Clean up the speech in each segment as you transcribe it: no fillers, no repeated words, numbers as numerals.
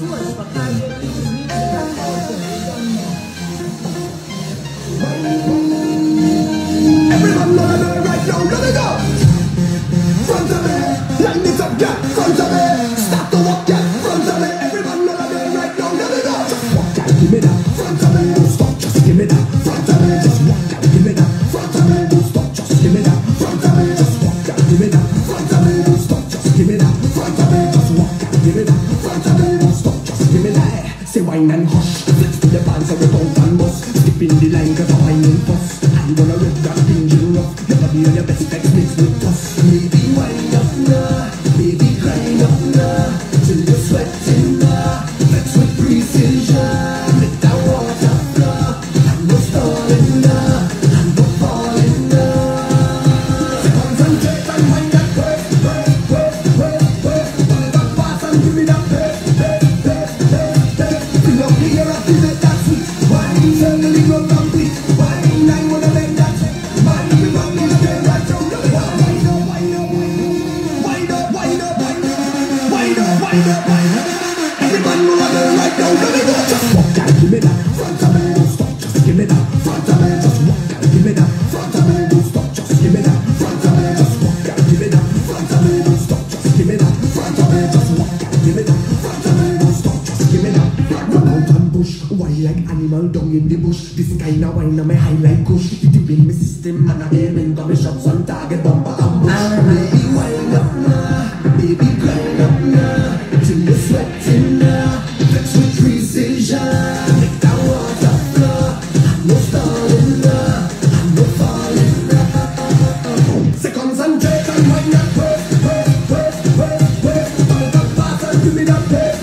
source for targeting regional Everyone know that right now, let it go! Front of me, line it up, yeah, front of me. Start to walk, yeah, front of me. Everyone know that right now, let it go! Just walk out, give me that, front of me. Don't stop, just give me that, front of me. Just walk out, give me that, front of me. Don't stop, just give me that, front of me. Just walk out, give me that, front of me. Don't stop, just give me that, front of me. Just walk out, give me that, front of me. Don't stop, just give me that. Say wine and hush, flex to the bands of the bump and bust. Skip in the line, cause I'm wine and fuss. I'm gonna rip that engine rough. Your body on your best specs mixed with dust. Baby, wind up now, baby, grind up now, till you're sweating now. Flex with precision, let that water flow. I'm no stalling now, I'm no falling now. So concentrate and wind that work. Pull it up fast and give me that pace. Fill up the air and feel it that sweet. Wine, certainly go complete. Wine, I wanna make that shit. Wine, we run in the day right now. Everybody know what they're right now. Let it go. Just walk out, give me that. Front of me, don't stop. Just give me that. Front of me, just walk out, give me that. Front of me, don't stop. Just give me that. Front of me, just walk out, give me that. Front of me, don't stop. Just give me that. Front of me, just walk out, give me that. Front of me, don't stop. Just give me that. Run out and push, wild like animal down in the bush. This kind of wine on my high like kush. It deep in my system and I aim into my shots on target, bumper ambush. Baby, wind up now, baby, grind up now, till you're sweating now. Flex with precision, make that water flow. I'm no stalling now, I'm no falling now. Say concentrate and wind that work. Pull it up fast and give me that pace.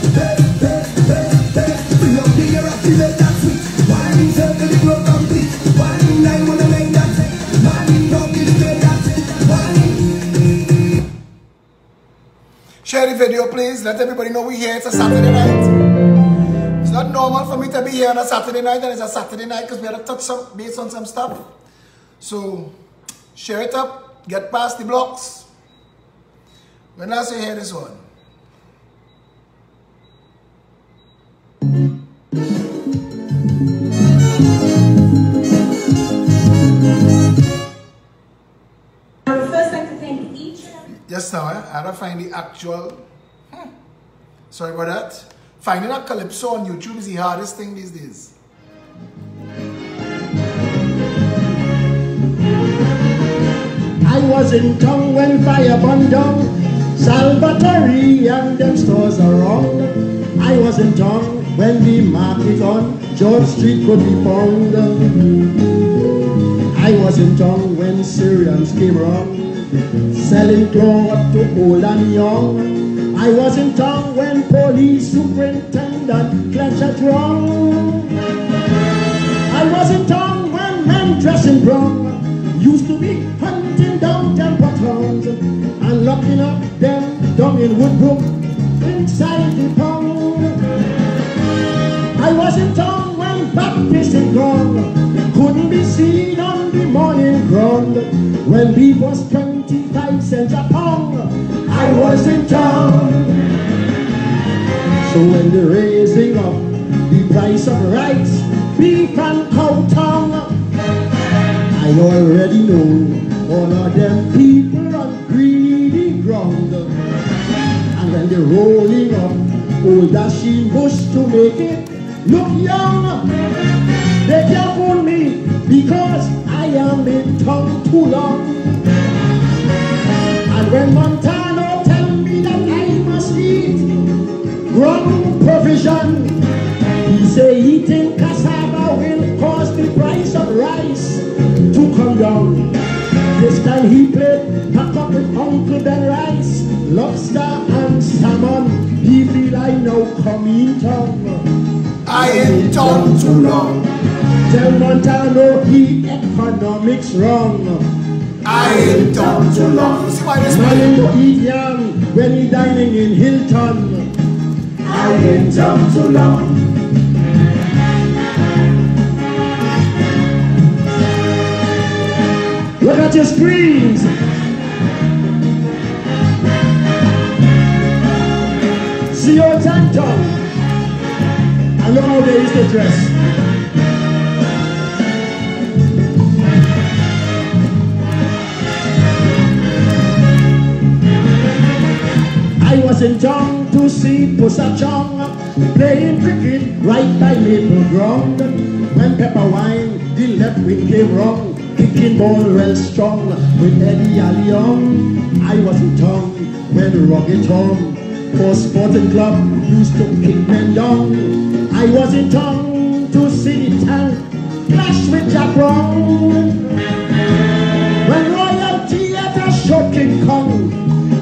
Fill up the air and feel it that sweet. Wine, certainly go complete. Wine, I wanna make that shit. Wine, don't give it that shit. Wine. Share the video, please. Let everybody know we're here. It's a Saturday night. It's not normal for me to be here on a Saturday night, and it's a Saturday night because we had to touch some base on some stuff. So, share it up. Get past the blocks. When I say hear this one. I would first like to thank each. Just now, I had to find the actual. Sorry about that. Finding a calypso on YouTube is the hardest thing these days. I was in town when fire burned down Salvatore and them stores around. I was in town when the market on George Street could be found. I was in town when Syrians came around selling clothes to old and young. I was in town when police superintendent clutched a drum. I was in town when men dressing brown used to be hunting down temple towns and locking up them down in Woodbrook inside the pound. I was in town when Baptist and gone couldn't be seen on the morning ground when beef was 25 cents a pound. I was in town. So when they're raising up the price of rice, beef and cow tongue, I already know all of them people on greedy ground. And when they're rolling up old dashing bush to make it look young, they can't fool me because I am in town too long. And when Montano tell me that I must eat wrong provision, he say eating cassava will cause the price of rice to come down. This time he played pack up with Uncle Ben rice, lobster and salmon. He feel I now come in town. I ain't town too long. Tell Montano he economics wrong. I ain't town too long. See why this Man to eat yam when he dining in Hilton. I ain't town too long. Look at your screens. See your tank top. And look how they used to dress. I was in town to see Pussa Chong playing cricket right by Maple Ground. When Pepper Wine, the left wing came wrong, kicking ball well strong with Eddie Allion. I was in town when Rocky Tom for Sporting Club used to kick men down. I was in town to see the tank clash with Jack Brown. When Royal Theatre showed King Kong,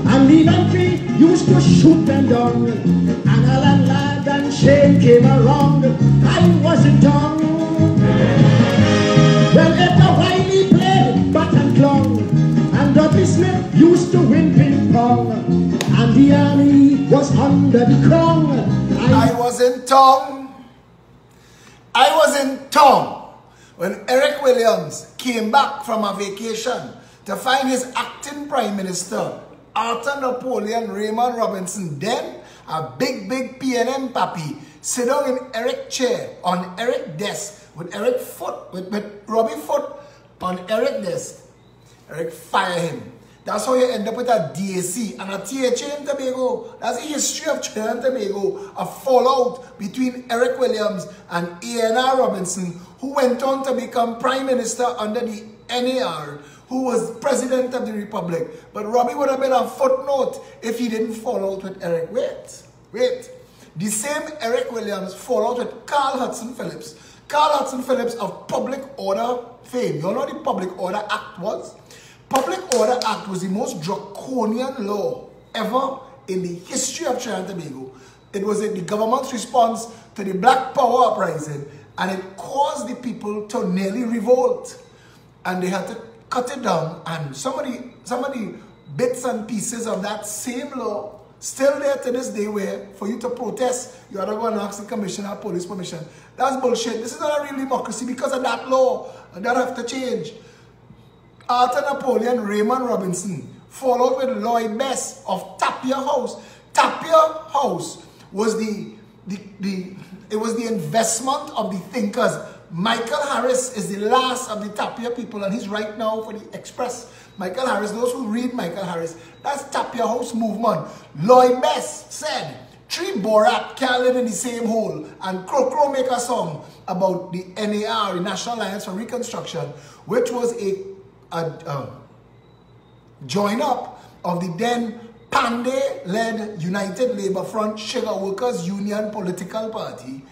and Leventree used to shoot them down, and Alan Ladd and Shane came around. I was in town when Edgar Wiley played bat and clown, and Dudley Smith used to win ping pong, and the army was under the crown. I was in town. I was in town when Eric Williams came back from a vacation to find his acting Prime Minister, Arthur Napoleon Raymond Robinson, then a big PNM papi, sit down in Eric chair on Eric desk with Eric foot, with Robbie foot on Eric desk. Eric fire him. That's how you end up with a DAC and a THA in Tobago. That's the history of Trinidad and Tobago, a fallout between Eric Williams and A.N.R. Robinson, who went on to become Prime Minister under the NAR, who was President of the Republic. But Robbie would have been a footnote if he didn't fall out with Eric. Wait. The same Eric Williams fall out with Carl Hudson Phillips. Carl Hudson Phillips of Public Order fame. You know what the Public Order Act was? Public Order Act was the most draconian law ever in the history of Trinidad and Tobago. It was the government's response to the Black Power uprising, and it caused the people to nearly revolt. And they had to cut it down, and some of the bits and pieces of that same law still there to this day, where for you to protest, you have to go and ask the commissioner of police permission. That's bullshit. This is not a real democracy because of that law, and that have to change. Arthur Napoleon Raymond Robinson fall out with Lloyd Best of Tapia House. Tapia House was the investment of the thinkers. Michael Harris is the last of the Tapia people, and he's right now for the Express. Michael Harris, those who read Michael Harris, that's Tapia House movement. Lloyd Best said, "Three Borat can't live in the same hole," and Crow make a song about the NAR, the National Alliance for Reconstruction, which was a join up of the then Pandey-led United Labour Front Sugar Workers Union political party,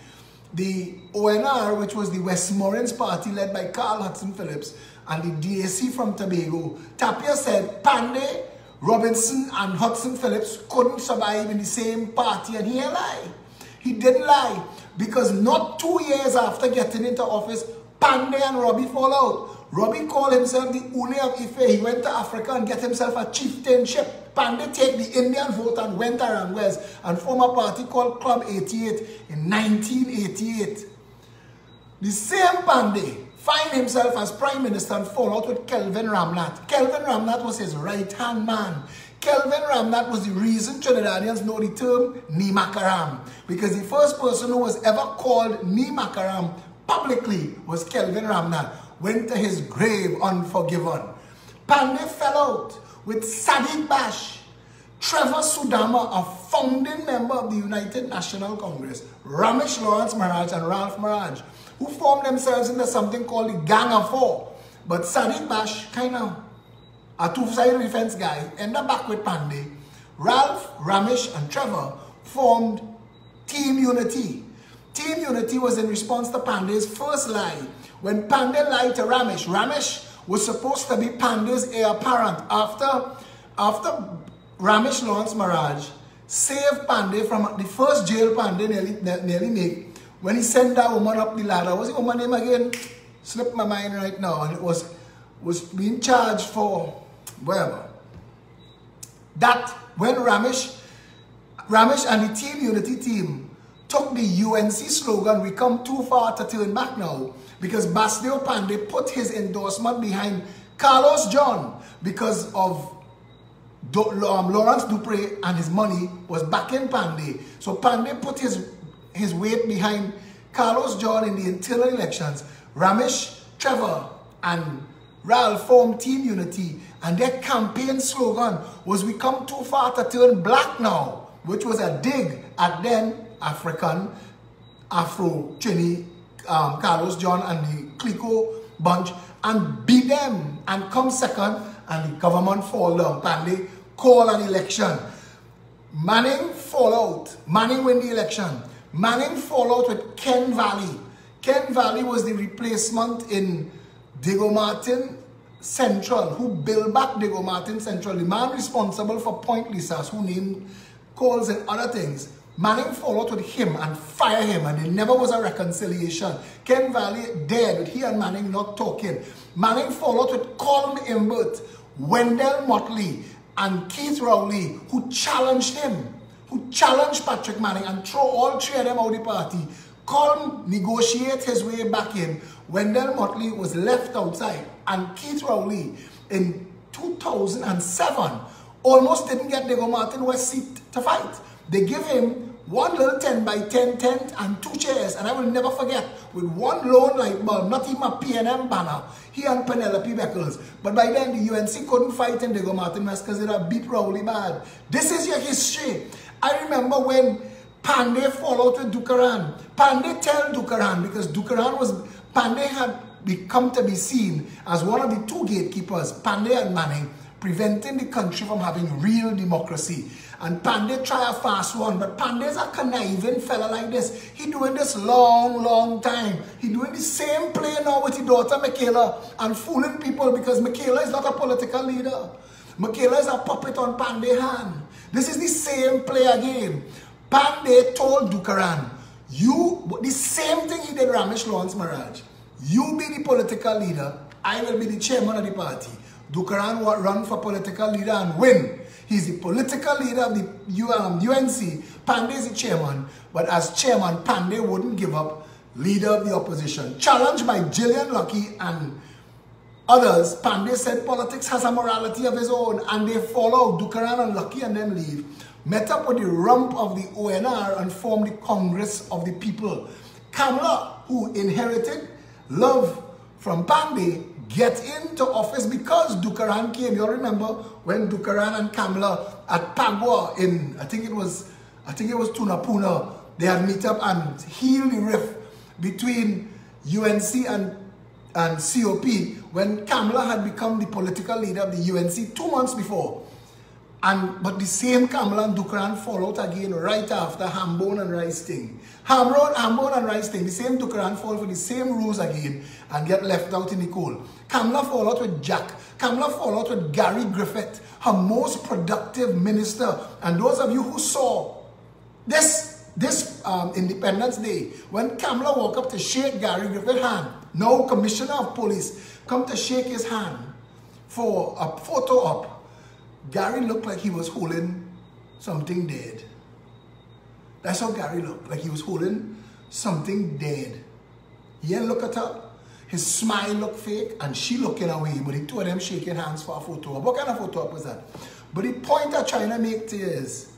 the ONR, which was the Westmorelands party led by Carl Hudson Phillips, and the DAC from Tobago. Tapia said Pandey, Robinson, and Hudson Phillips couldn't survive in the same party, and he didn't lie. He didn't lie, because not 2 years after getting into office, Pandey and Robbie fall out. Robbie called himself the Ule of Ife. He went to Africa and get himself a chieftainship. Pandey take the Indian vote and went around west and formed a party called Club 88 in 1988. The same Pandey find himself as Prime Minister and fall out with Kelvin Ramnath. Kelvin Ramnath was his right-hand man. Kelvin Ramnath was the reason Trinidadians know the term Ni Makaram, because the first person who was ever called Ni Makaram publicly was Kelvin Ramnath. Went to his grave unforgiven. Pandey fell out with Sadiq Bash, Trevor Sudama, a founding member of the United National Congress, Ramesh Lawrence Maharaj and Ralph Maharaj, who formed themselves into something called the Gang of Four. But Sadiq Bash, kind of a two-sided defense guy, ended up back with Pandey. Ralph, Ramesh, and Trevor formed Team Unity. Team Unity was in response to Pandey's first lie. When Pandey lied to Ramesh, Ramesh was supposed to be Pandey's heir apparent after Ramesh Lawrence Maharaj saved Pandey from the first jail Pandey nearly made, when he sent that woman up the ladder. What's the woman's name again? Slipped my mind right now. And it was being charged for whatever. That when Ramesh and the Team Unity team took the UNC slogan, "We come too far to turn back now," because Basdeo Pandey put his endorsement behind Carlos John because of Lawrence Dupre, and his money was backing Pandey. So Pandey put his weight behind Carlos John in the internal elections, Ramesh, Trevor, and Ralph formed Team Unity, and their campaign slogan was "We come too far to turn black now," which was a dig at then African, Afro-Chini, Carlos John and the Clico bunch, and beat them and come second, and the government fall down. Pandey call an election. Manning fall out. Manning win the election. Manning fall out with Ken Valley. Ken Valley was the replacement in Diego Martin Central, who built back Diego Martin Central, the man responsible for Point Lisas, who named calls and other things. Manning fall out with him and fire him, and there never was a reconciliation. Ken Valley dead with he and Manning not talking. Manning fall out with Colm Imbert, Wendell Motley, and Keith Rowley, who challenged him, who challenged Patrick Manning and throw all three of them out of the party. Colm negotiate his way back in. Wendell Motley was left outside, and Keith Rowley in 2007 almost didn't get Diego Martin West seat to fight. They give him one little 10 by 10 tent and 2 chairs, and I will never forget, with one lone light bulb, not even a PNM banner, he and Penelope Beckles. But by then, the UNC couldn't fight in Diego Martin West because it had beat Rowley bad. This is your history. I remember when Pandey fall out with Dukaran. Pandey tell Dukaran, because Pandey had become to be seen as one of the two gatekeepers, Pandey and Manning, preventing the country from having real democracy. And Pandey try a fast one, but Pandey's a conniving fella like this. He doing this long time. He doing the same play now with his daughter Michaela and fooling people, because Michaela is not a political leader. Michaela is a puppet on Pandey's hand. This is the same play again. Pandey told Dukaran, the same thing he did Ramesh Lawrence Maraj. You be the political leader, I will be the chairman of the party. Dukaran will run for political leader and win. He's the political leader of the UNC. Pandey is the chairman, but as chairman, Pandey wouldn't give up leader of the opposition. Challenged by Gillian Lucky and others, Pandey said politics has a morality of his own, and they follow Dukaran and Lucky and them leave. Met up with the rump of the ONR and formed the Congress of the People. Kamla, who inherited love from Pandey, get into office because Dukaran came. You'll remember when Dukaran and Kamla at Pagua in, I think it was Tunapuna, they had meet up and heal the rift between UNC and COP when Kamla had become the political leader of the UNC 2 months before. But the same Kamla and Dukaran fall out again right after Hambone and Rice thing. Hambone and Rice thing, the same Dukaran fall for the same rules again and get left out in the cold. Kamla fall out with Jack. Kamla fall out with Gary Griffith, her most productive minister. And those of you who saw this Independence Day, when Kamla walked up to shake Gary Griffith's hand, now Commissioner of Police, come to shake his hand for a photo op, Gary looked like he was holding something dead. That's how Gary looked, like he was holding something dead. He didn't look at her. His smile looked fake, and she looking away, but the two of them shaking hands for a photo op. What kind of photo op was that? But the point I'm trying to make to you is,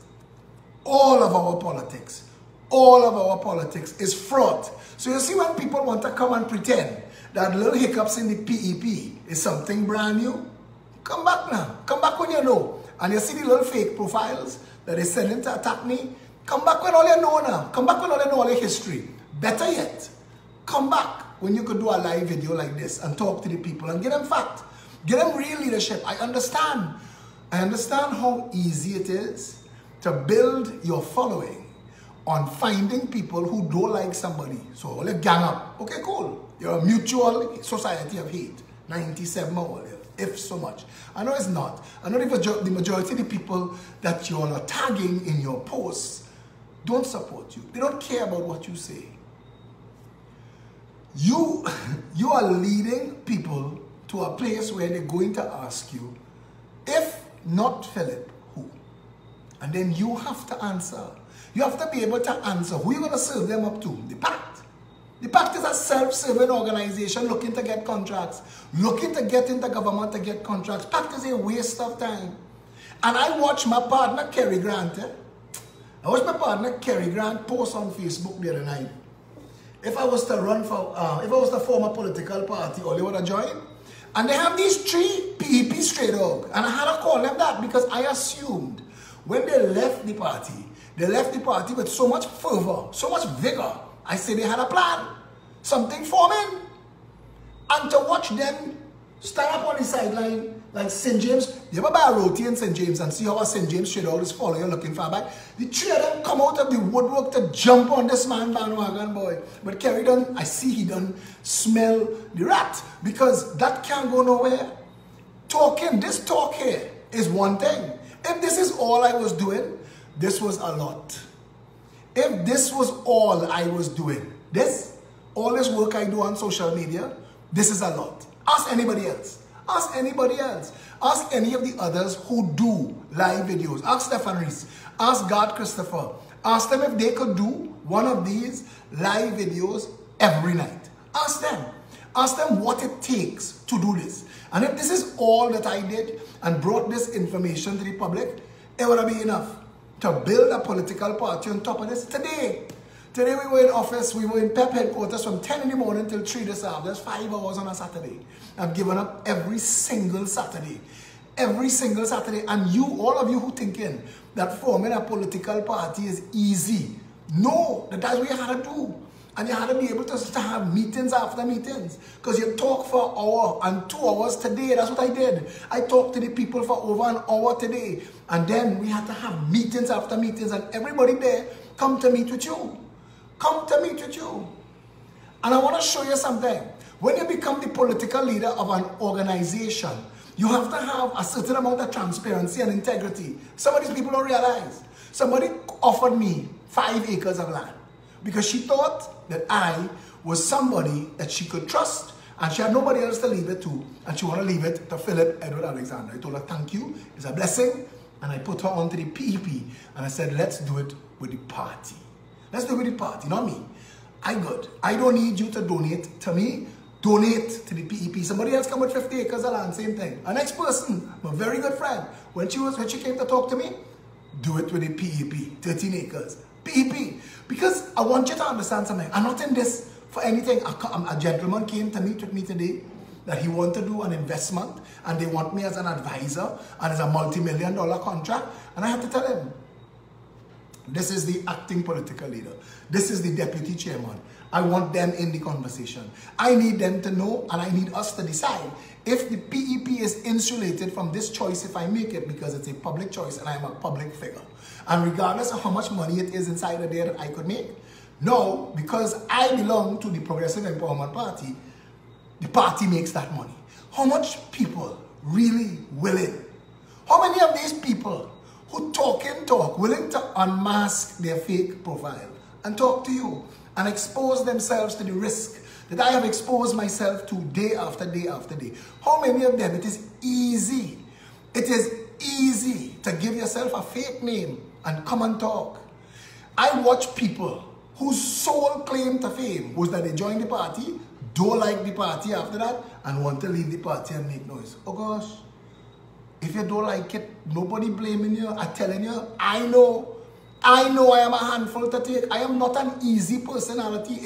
all of our politics is fraud. So you see when people want to come and pretend that little hiccups in the PEP is something brand new, come back now. Come back when you know. And you see the little fake profiles that they sending to attack me. Come back when all you know now. Come back when all you know all your history. Better yet, come back when you could do a live video like this and talk to the people and give them fact. Give them real leadership. I understand how easy it is to build your following on finding people who don't like somebody. So all you gang up. Okay, cool. You're a mutual society of hate. 97 or if so much. I know it's not. I know the majority of the people that you all are tagging in your posts don't support you. They don't care about what you say. You are leading people to a place where they're going to ask you, if not Philip, who? And then you have to answer. You have to be able to answer. Who are you going to serve them up to? The PACT. The PACT is a self-serving organization looking to get contracts, looking to get into government to get contracts. PACT is a waste of time. And I watched my partner, Kerry Grant. I watched my partner, Kerry Grant, post on Facebook the other night. if I was to run for, if I was to form a political party, all they would have joined. And they have these 3 PEP straight dog. And I had to call them that because I assumed when they left the party with so much fervor, so much vigor. I said they had a plan, something forming. And to watch them stand up on the sideline like St. James, you ever buy a roti in St. James and see how a St. James straight dog is following you looking far back? The 3 of them come out of the woodwork to jump on this man bandwagon, boy. But Kerry done, I see he done smell the rat because that can't go nowhere. Talking, this talk here is one thing. If this is all I was doing, this was a lot. If this was all I was doing, all this work I do on social media, this is a lot. Ask anybody else. Ask anybody else. Ask any of the others who do live videos. Ask Stefan Reese. Ask God Christopher. Ask them if they could do one of these live videos every night. Ask them. Ask them what it takes to do this. And if this is all that I did and brought this information to the public, it would be enough to build a political party on top of this today. Today we were in office, we were in PEP headquarters from 10 in the morning till 3 this afternoon. That's 5 hours on a Saturday. I've given up every single Saturday. Every single Saturday. And you, all of you who thinking that forming a political party is easy. No, that's what you had to do. And you had to be able to have meetings after meetings. Because you talk for an hour and 2 hours today. That's what I did. I talked to the people for over an hour today. And then we had to have meetings after meetings. And everybody there come to meet with you. Come to meet with you. And I want to show you something. When you become the political leader of an organization, you have to have a certain amount of transparency and integrity. Some of these people don't realize. Somebody offered me 5 acres of land because she thought that I was somebody that she could trust and she had nobody else to leave it to, and she wanted to leave it to Philip Edward Alexander. I told her, thank you, it's a blessing, and I put her onto the PEP, and I said, let's do it with the party. Let's do it with the party, not me. I good. I don't need you to donate to me. Donate to the PEP. Somebody else come with 50 acres of land, same thing. An next person, my very good friend, when she came to talk to me, do it with the PEP, 13 acres. PEP. Because I want you to understand something. I'm not in this for anything. A gentleman came to meet with me today that he wanted to do an investment and they want me as an advisor and it's a multi-million-dollar contract. And I had to tell him, this is the acting political leader. This is the deputy chairman. I want them in the conversation. I need them to know and I need us to decide if the PEP is insulated from this choice if I make it because it's a public choice and I'm a public figure. And regardless of how much money it is inside of there that I could make, no, because I belong to the Progressive Empowerment Party, the party makes that money. How much people really willing? How many of these people who talk willing to unmask their fake profile and talk to you and expose themselves to the risk that I have exposed myself to day after day after day? How many of them? It is easy. It is easy to give yourself a fake name and come and talk. I watch people whose sole claim to fame was that they joined the party, don't like the party after that, and want to leave the party and make noise. Oh gosh. If you don't like it, nobody blaming you. I'm telling you, I know I am a handful to take. I am not an easy personality.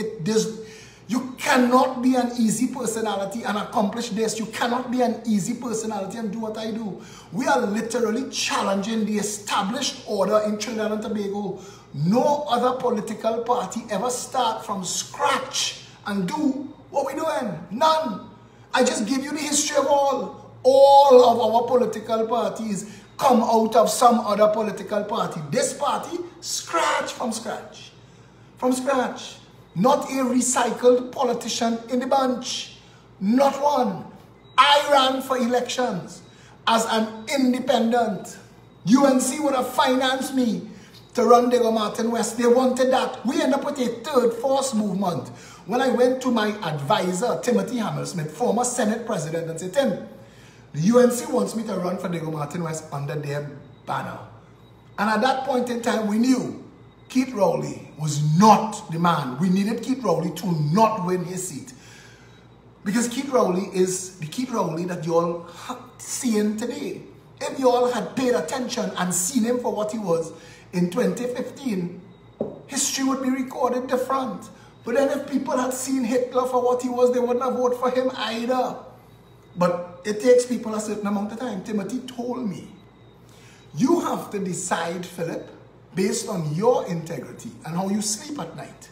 You cannot be an easy personality and accomplish this. You cannot be an easy personality and do what I do. We are literally challenging the established order in Trinidad and Tobago. No other political party ever start from scratch and do what we're doing. None. I just give you the history of all. All of our political parties come out of some other political party. This party, scratch from scratch. From scratch. Not a recycled politician in the bunch. Not one. I ran for elections as an independent. UNC would have financed me to run Diego Martin West. They wanted that. We ended up with a third force movement. When I went to my advisor, Timothy Hammersmith, former Senate president, and said, Tim, the UNC wants me to run for Diego Martin West under their banner. And at that point in time, we knew Keith Rowley was not the man. We needed Keith Rowley to not win his seat. Because Keith Rowley is the Keith Rowley that you all seeing today. If you all had paid attention and seen him for what he was in 2015, history would be recorded different. But then if people had seen Hitler for what he was, they wouldn't have voted for him either. But it takes people a certain amount of time. Timothy told me, you have to decide, Philip, based on your integrity and how you sleep at night.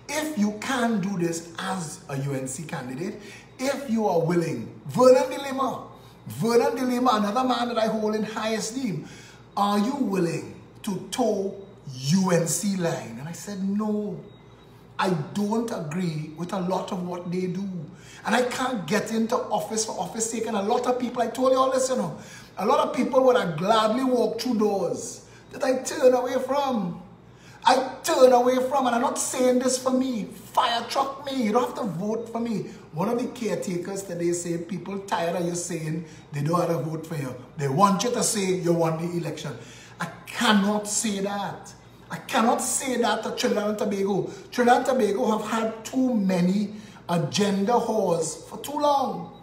If you can do this as a UNC candidate, if you are willing, Vernon de Lima, another man that I hold in high esteem, are you willing to toe UNC line? And I said, no, I don't agree with a lot of what they do. And I can't get into office for office sake. And a lot of people, I told you all this, you know, a lot of people would have gladly walked through doors that I turn away from. And I'm not saying this for me. Fire truck me. You don't have to vote for me. One of the caretakers today said people tired of you saying they don't have to vote for you. They want you to say you won the election. I cannot say that. I cannot say that to Trinidad and Tobago. Trinidad and Tobago have had too many agenda whores for too long.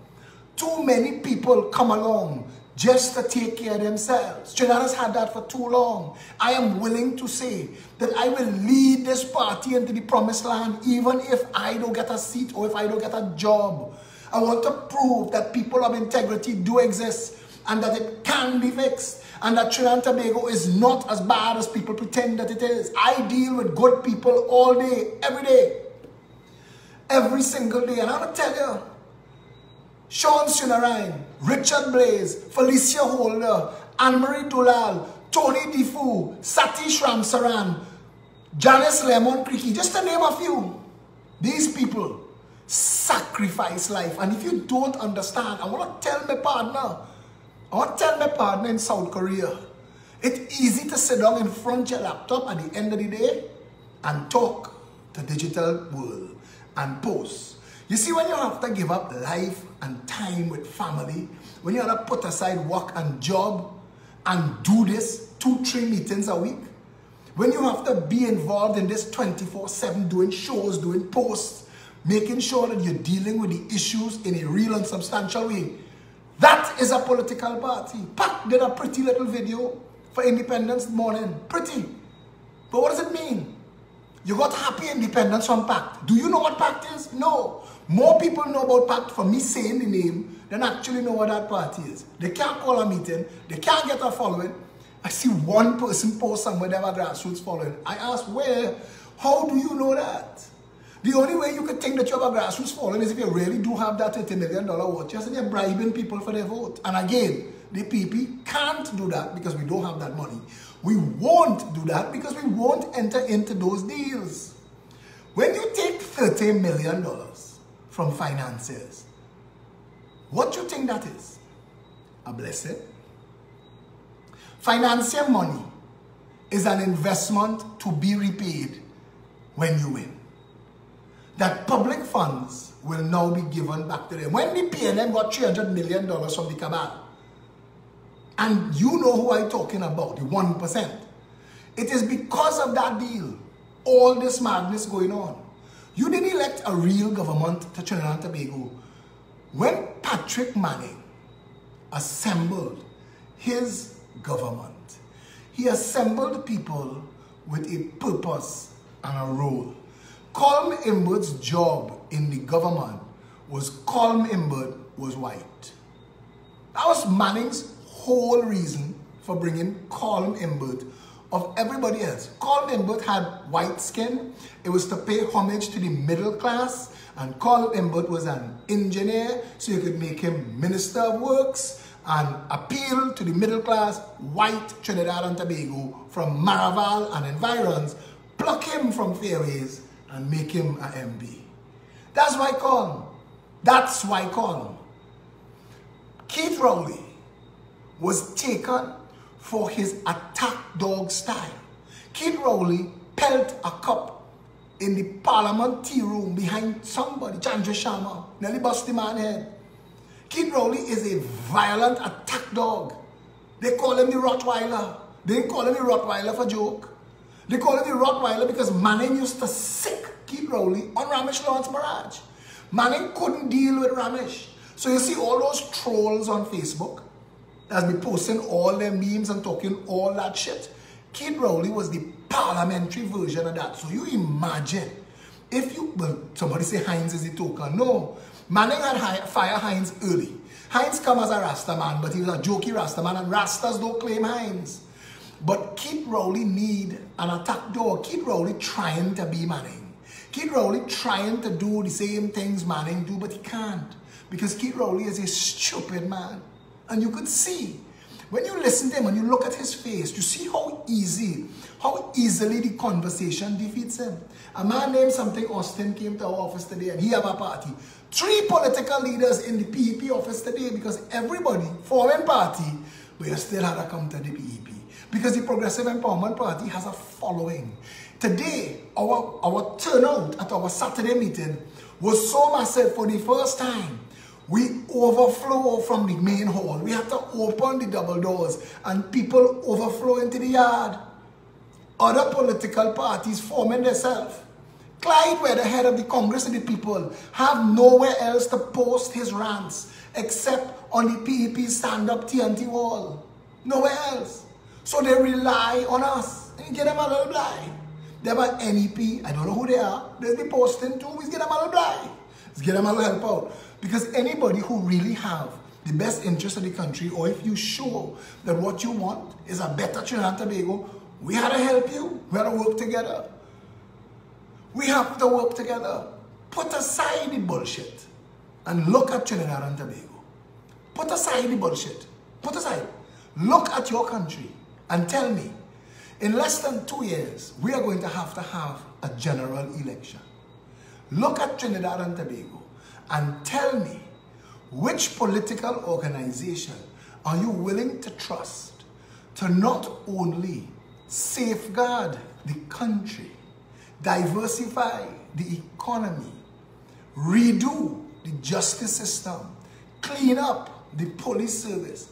Too many people come along just to take care of themselves. Trinidad has had that for too long. I am willing to say that I will lead this party into the promised land even if I don't get a seat or if I don't get a job. I want to prove that people of integrity do exist and that it can be fixed and that Trinidad and Tobago is not as bad as people pretend that it is. I deal with good people all day, every day, every single day. And I'm going to tell you, Sean Sunarine, Richard Blaze, Felicia Holder, Anne-Marie Dulal, Tony Defoe, Satish Ramsaran, Janice Lemon Creaky, just to name a few. These people sacrifice life. And if you don't understand, I want to tell my partner in South Korea, it's easy to sit down in front of your laptop at the end of the day and talk to digital world and post. You see, when you have to give up life and time with family, when you have to put aside work and job and do this 2-3 meetings a week, when you have to be involved in this 24/7 doing shows, doing posts, making sure that you're dealing with the issues in a real and substantial way, that is a political party. PAC did a pretty little video for Independence morning. Pretty. But what does it mean? You got happy independence from PAC. Do you know what PAC is? No. More people know about PAC from me saying the name than actually know what that party is. They can't call a meeting. They can't get a following. I see one person post somewhere they have a grassroots following. I ask, where? How do you know that? The only way you could think that you have a grassroots following is if you really do have that $30 million watch. Yes, and you're bribing people for their vote. And again, the PP can't do that because we don't have that money. We won't do that because we won't enter into those deals. When you take $30 million from financiers, what do you think that is? A blessing? Financier money is an investment to be repaid when you win. That public funds will now be given back to them. When the PNM got $300 million from the cabal, and you know who I'm talking about, the 1%, it is because of that deal, all this madness going on. You didn't elect a real government to Trinidad and Tobago. When Patrick Manning assembled his government, he assembled people with a purpose and a role. Colm Imbert's job in the government was Colm Imbert was white. That was Manning's whole reason for bringing Colm Imbert of everybody else. Colm Imbert had white skin. It was to pay homage to the middle class. And Colm Imbert was an engineer, so you could make him Minister of Works and appeal to the middle class, white Trinidad and Tobago from Maraval and environs, pluck him from Fairways and make him an MB. That's why Colm. That's why Colm. Keith Rowley was taken for his attack dog style. Keith Rowley pelt a cup in the Parliament tea room behind somebody, Chandra Sharma, nearly bust the man's head. Keith Rowley is a violent attack dog. They call him the Rottweiler. They didn't call him the Rottweiler for joke. They call him the Rottweiler because Manning used to sick Keith Rowley on Ramesh Lawrence Maraj. Manning couldn't deal with Ramesh. So you see all those trolls on Facebook that's been posting all their memes and talking all that shit. Keith Rowley was the parliamentary version of that. So you imagine If you, well, somebody say Heinz is the token. No. Manning had fire Heinz early. Heinz come as a Rasta man, but he was a jokey Rasta man, and Rastas don't claim Heinz. But Keith Rowley need an attack dog. Keith Rowley trying to be Manning. Keith Rowley trying to do the same things Manning do, but he can't. Because Keith Rowley is a stupid man. And you could see, when you listen to him and you look at his face, you see how easily the conversation defeats him. A man named something Austin came to our office today and he have a party. 3 political leaders in the PEP office today because everybody forming party, but you still had to come to the PEP. Because the Progressive Empowerment Party has a following. Today, our turnout at our Saturday meeting was so massive for the first time. We overflow from the main hall. We had to open the double doors and people overflow into the yard. Other political parties forming themselves. Clyde, where the head of the Congress of the People, have nowhere else to post his rants except on the PEP stand-up TNT wall. Nowhere else. So they rely on us. And you get them a little blind. They have an NEP. I don't know who they are. There's the posting too. We get them a little blind. Let's get them a little help out. Because anybody who really have the best interest of the country, or if you show that what you want is a better Trinidad and Tobago, we had to help you. We had to work together. We have to work together. Put aside the bullshit and look at Trinidad and Tobago. Put aside the bullshit. Put aside. Look at your country and tell me, in less than 2 years, we are going to have a general election. Look at Trinidad and Tobago and tell me, which political organization are you willing to trust to not only safeguard the country, diversify the economy, redo the justice system, clean up the police service,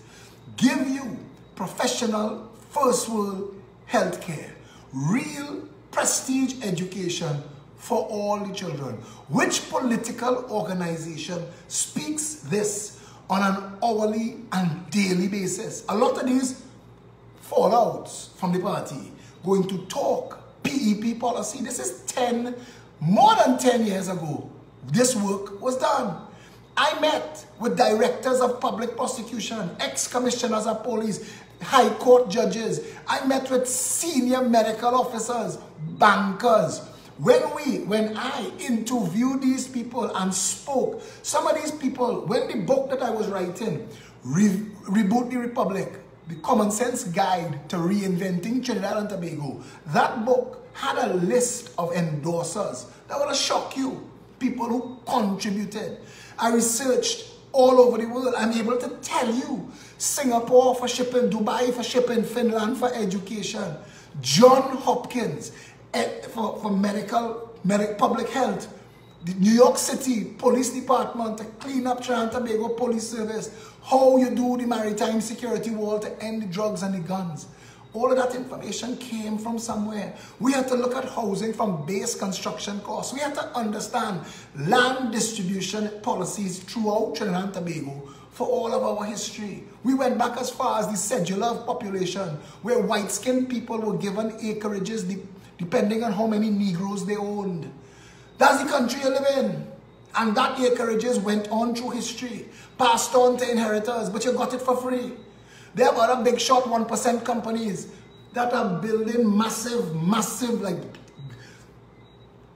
give you professional first world healthcare, real prestige education for all the children? Which political organization speaks this on an hourly and daily basis? A lot of these fallouts from the party going to talk PEP policy. This is more than 10 years ago. This work was done. I met with directors of public prosecution, ex-commissioners of police, high court judges. I met with senior medical officers, bankers. When I interviewed these people and spoke, some of these people, when the book that I was writing, Reboot the Republic, the Common Sense Guide to Reinventing Trinidad and Tobago, that book had a list of endorsers that would shock you. People who contributed. I researched all over the world. I'm able to tell you, Singapore for shipping, Dubai for shipping, Finland for education, John Hopkins for public health, the New York City Police Department to clean up Trinidad and Tobago Police Service, how you do the maritime security wall to end the drugs and the guns. All of that information came from somewhere. We had to look at housing from base construction costs. We had to understand land distribution policies throughout Trinidad and Tobago for all of our history. We went back as far as the cedula of population, where white-skinned people were given acreages depending on how many Negroes they owned. That's the country you live in. And that acreages went on through history, passed on to inheritors, but you got it for free. There are other big shot 1% companies that are building massive like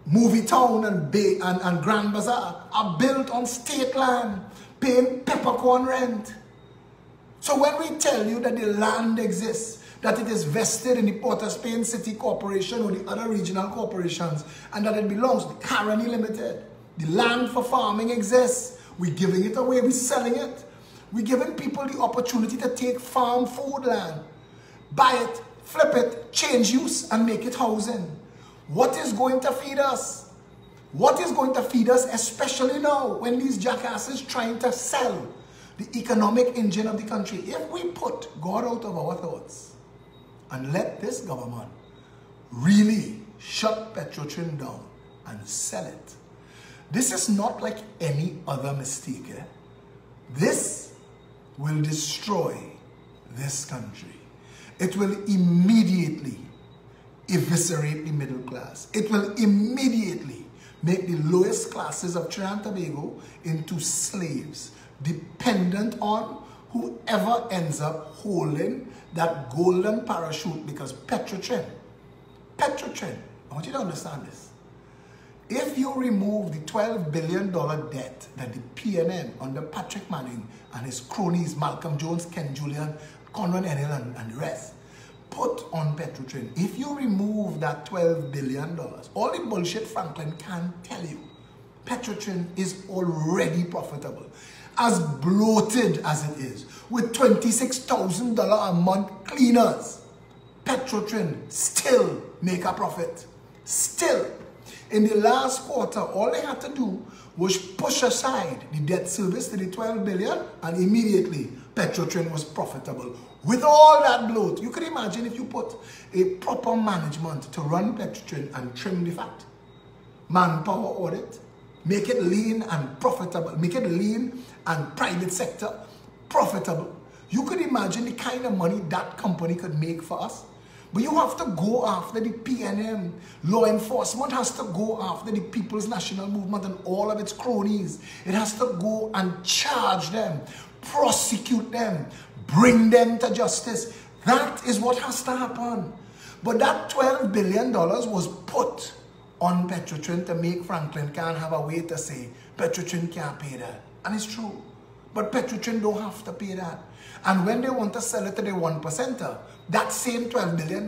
Movie Town and Grand Bazaar are built on state land, paying peppercorn rent. So when we tell you that the land exists, that it is vested in the Port of Spain City Corporation or the other regional corporations, and that it belongs to Caroni Limited, the land for farming exists. We're giving it away, we're selling it. We're giving people the opportunity to take farm food land, buy it, flip it, change use, and make it housing. What is going to feed us? What is going to feed us, especially now when these jackasses trying to sell the economic engine of the country? If we put God out of our thoughts and let this government really shut Petrotrin down and sell it, this is not like any other mistake. This will destroy this country. It will immediately eviscerate the middle class. It will immediately make the lowest classes of Trinidad and Tobago into slaves, dependent on whoever ends up holding that golden parachute, because Petrotrin, I want you to understand this. If you remove the $12 billion debt that the PNM under Patrick Manning and his cronies, Malcolm Jones, Ken Julian, Conrad Enel and the rest, put on Petrotrin, if you remove that $12 billion, all the bullshit Franklin can tell you, Petrotrin is already profitable. As bloated as it is, with $26,000 a month cleaners, Petrotrin still make a profit. Still. In the last quarter, all they had to do was push aside the debt service to the $12 billion, and immediately Petrotrin was profitable. With all that bloat, you could imagine if you put a proper management to run Petrotrin and trim the fat, manpower audit, make it lean and profitable, make it lean and private sector profitable. You could imagine the kind of money that company could make for us. But you have to go after the PNM. Law enforcement has to go after the People's National Movement and all of its cronies. It has to go and charge them, prosecute them, bring them to justice. That is what has to happen. But that $12 billion was put on Petrotrin to make Franklin can't have a way to say Petrotrin can't pay that. And it's true. But Petrotrin don't have to pay that. And when they want to sell it to the 1%er, that same $12 billion,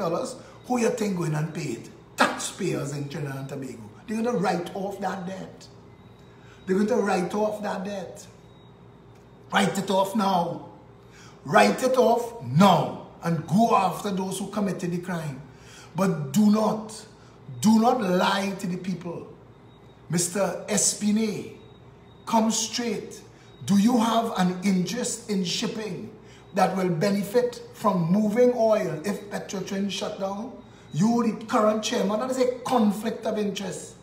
who you think going and pay it? Taxpayers in Trinidad and Tobago. They're going to write off that debt. They're going to write off that debt. Write it off now. Write it off now. And go after those who committed the crime. But do not lie to the people. Mr. Espinay, come straight. Do you have an interest in shipping that will benefit from moving oil if Petrotrin shut down? You, the current chairman, that is a conflict of interest.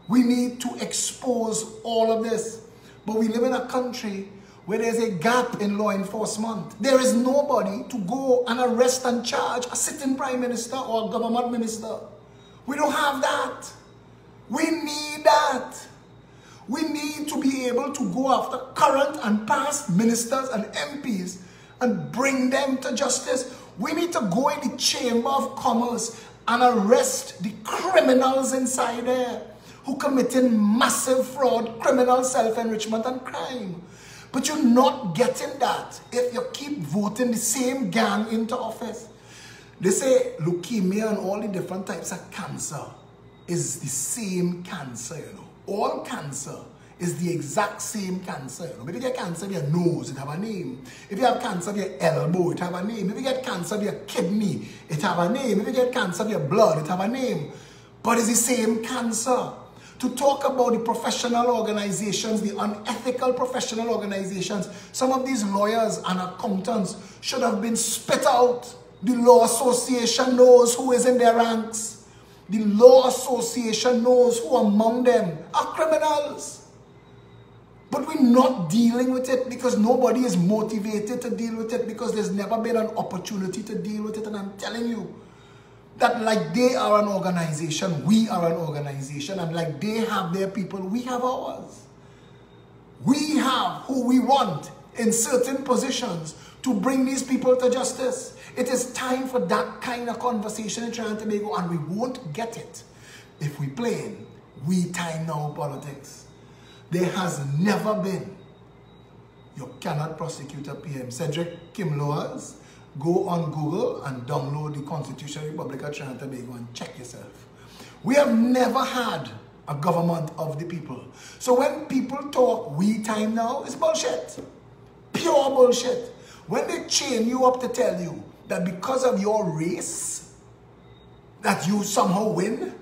We need to expose all of this. But we live in a country where there's a gap in law enforcement. There is nobody to go and arrest and charge a sitting prime minister or a government minister. We don't have that. We need that. We need to be able to go after current and past ministers and MPs and bring them to justice. We need to go in the Chamber of Commerce and arrest the criminals inside there who committing massive fraud, criminal self-enrichment and crime. But you're not getting that if you keep voting the same gang into office. They say leukemia and all the different types of cancer is the same cancer, you know. All cancer is the exact same cancer. You know? If you get cancer of your nose, it have a name. If you have cancer of your elbow, it have a name. If you get cancer of your kidney, it have a name. If you get cancer of your blood, it have a name. But it's the same cancer. To talk about the professional organizations, the unethical professional organizations, some of these lawyers and accountants should have been spit out. The Law Association knows who is in their ranks. The Law Association knows who among them are criminals. But we're not dealing with it because nobody is motivated to deal with it, because there's never been an opportunity to deal with it. And I'm telling you that like they are an organization, we are an organization. And like they have their people, we have ours. We have who we want in certain positions to bring these people to justice. It is time for that kind of conversation in Trinidad and Tobago, and we won't get it if we play in we time now politics. There has never been. You cannot prosecute a PM. Cedric Kimloas, go on Google and download the Constitutional Republic of Trinidad and Tobago and check yourself. We have never had a government of the people. So when people talk we time now, it's bullshit. Pure bullshit. When they chain you up to tell you that because of your race, that you somehow win,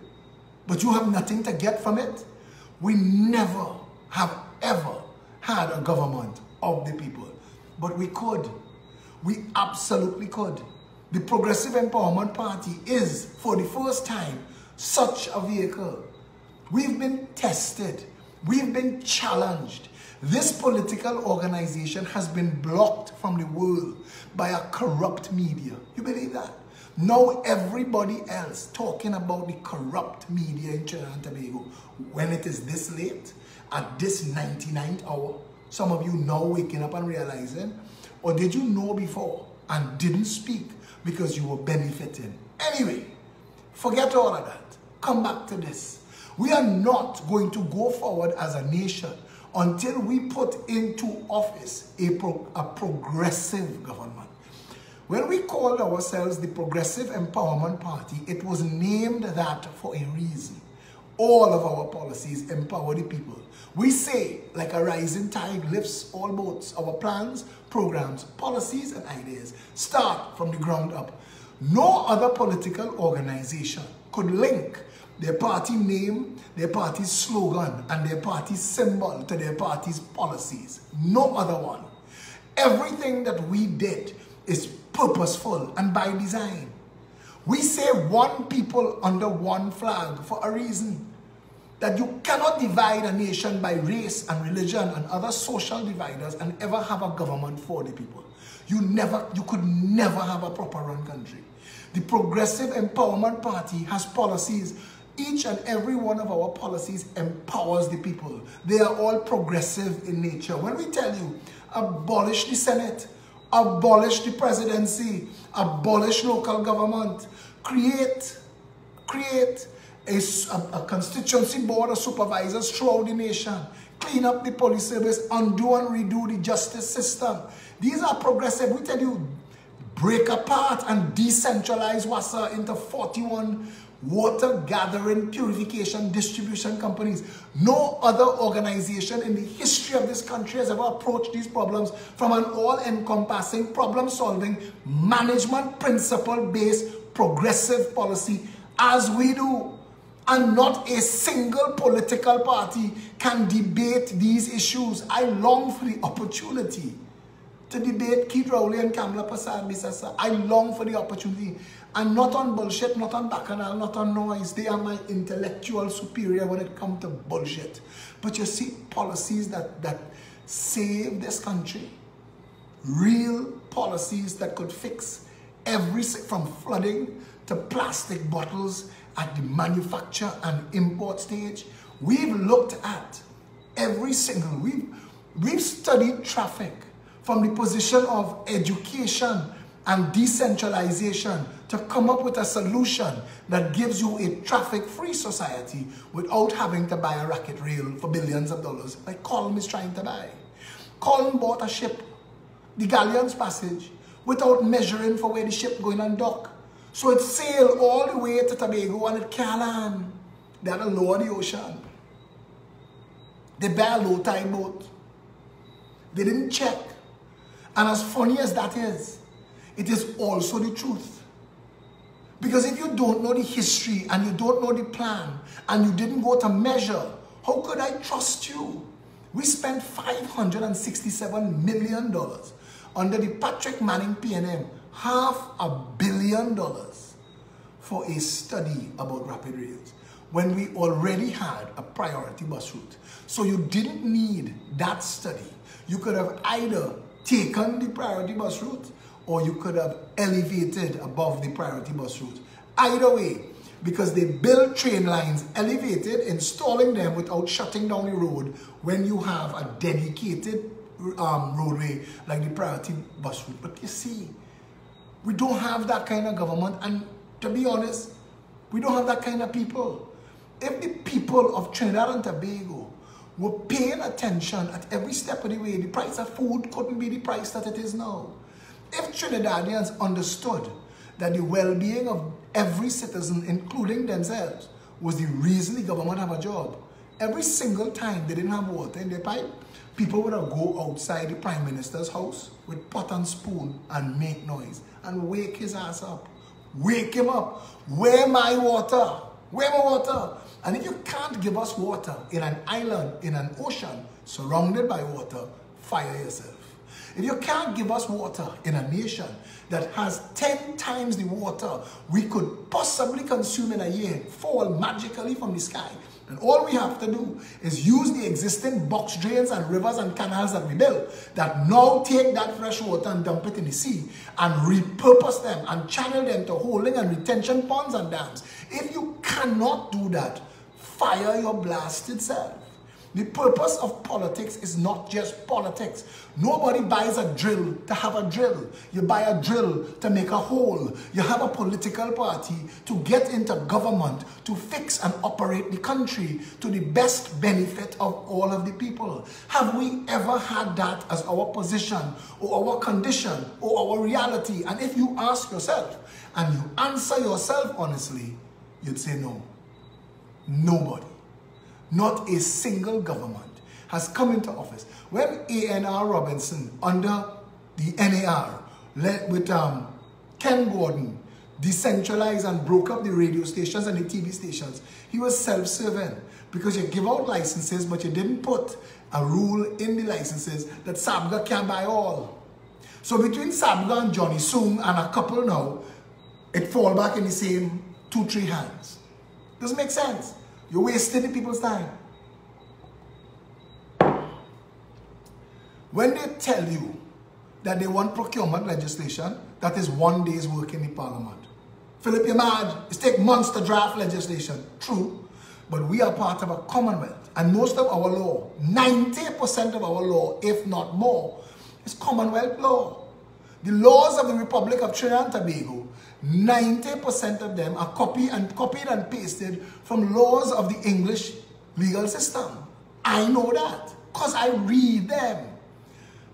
but you have nothing to get from it, we never have ever had a government of the people. But we could. We absolutely could. The Progressive Empowerment Party is, for the first time, such a vehicle. We've been tested. We've been challenged. This political organization has been blocked from the world by a corrupt media. You believe that? Now everybody else talking about the corrupt media in Trinidad and Tobago, when it is this late, at this 99th hour, some of you now waking up and realizing, or did you know before and didn't speak because you were benefiting? Anyway, forget all of that. Come back to this. We are not going to go forward as a nation until we put into office a progressive government. When we called ourselves the Progressive Empowerment Party, it was named that for a reason. All of our policies empower the people. We say, like a rising tide lifts all boats, our plans, programs, policies, and ideas start from the ground up. No other political organization could link their party name, their party's slogan, and their party's symbol to their party's policies. No other one. Everything that we did is purposeful and by design. We say one people under one flag for a reason. That you cannot divide a nation by race and religion and other social dividers and ever have a government for the people. You could never have a proper run country. The Progressive Empowerment Party has policies. Each and every one of our policies empowers the people. They are all progressive in nature. When we tell you, abolish the Senate, abolish the presidency, abolish local government, create a constituency board of supervisors throughout the nation, clean up the police service, undo and redo the justice system. These are progressive. We tell you, break apart and decentralize WASA into 41 water gathering, purification, distribution companies. No other organization in the history of this country has ever approached these problems from an all-encompassing, problem-solving, management principle-based, progressive policy as we do. And not a single political party can debate these issues. I long for the opportunity to debate Keith Rowley and Kamala Persad-Bissessar. I long for the opportunity. And not on bullshit, not on bacchanal, not on noise. They are my intellectual superior when it comes to bullshit. But you see, policies that save this country. Real policies that could fix everything from flooding to plastic bottles at the manufacture and import stage. We've looked at every single, we've studied traffic from the position of education and decentralization to come up with a solution that gives you a traffic-free society without having to buy a racket rail for billions of dollars like Colm is trying to buy. Colm bought a ship, the Galleon's Passage, without measuring for where the ship going on dock. So it sailed all the way to Tobago and it can't land. They had to lower the ocean. They buy a low tide boat. They didn't check. And as funny as that is, it is also the truth. Because if you don't know the history and you don't know the plan and you didn't go to measure, how could I trust you? We spent $567 million under the Patrick Manning PNM, $500 million for a study about rapid rails when we already had a priority bus route. So you didn't need that study. You could have either taken the priority bus route or you could have elevated above the priority bus route. Either way, because they build train lines elevated, installing them without shutting down the road when you have a dedicated roadway like the priority bus route. But you see, we don't have that kind of government, and to be honest, we don't have that kind of people. If the people of Trinidad and Tobago were paying attention at every step of the way, the price of food couldn't be the price that it is now. If Trinidadians understood that the well-being of every citizen, including themselves, was the reason the government have a job, every single time they didn't have water in their pipe, people would have go outside the Prime Minister's house with pot and spoon and make noise and wake his ass up. Wake him up. Where my water? Where my water? And if you can't give us water in an island, in an ocean, surrounded by water, fire yourself. If you can't give us water in a nation that has 10 times the water we could possibly consume in a year, fall magically from the sky, And all we have to do is use the existing box drains and rivers and canals that we built that now take that fresh water and dump it in the sea and repurpose them and channel them to holding and retention ponds and dams. If you cannot do that, fire your blasted self. The purpose of politics is not just politics. Nobody buys a drill to have a drill. You buy a drill to make a hole. You have a political party to get into government to fix and operate the country to the best benefit of all of the people. Have we ever had that as our position or our condition or our reality? And if you ask yourself and you answer yourself honestly, you'd say no. Nobody. Not a single government has come into office. When A.N.R. Robinson, under the NAR, led with Ken Gordon, decentralized and broke up the radio stations and the TV stations, he was self-serving because you give out licenses, but you didn't put a rule in the licenses that Sabga can buy all. So between Sabga and Johnny Soong and a couple now, it fall back in the same 2-3 hands. Doesn't make sense. You're wasting the people's time. When they tell you that they want procurement legislation, that is 1 day's work in the parliament. Philip, you're mad. It takes months to draft legislation. True. But we are part of a commonwealth. And most of our law, 90% of our law, if not more, is commonwealth law. The laws of the Republic of Trinidad and Tobago, 90% of them are copied and pasted from laws of the English legal system. I know that because I read them.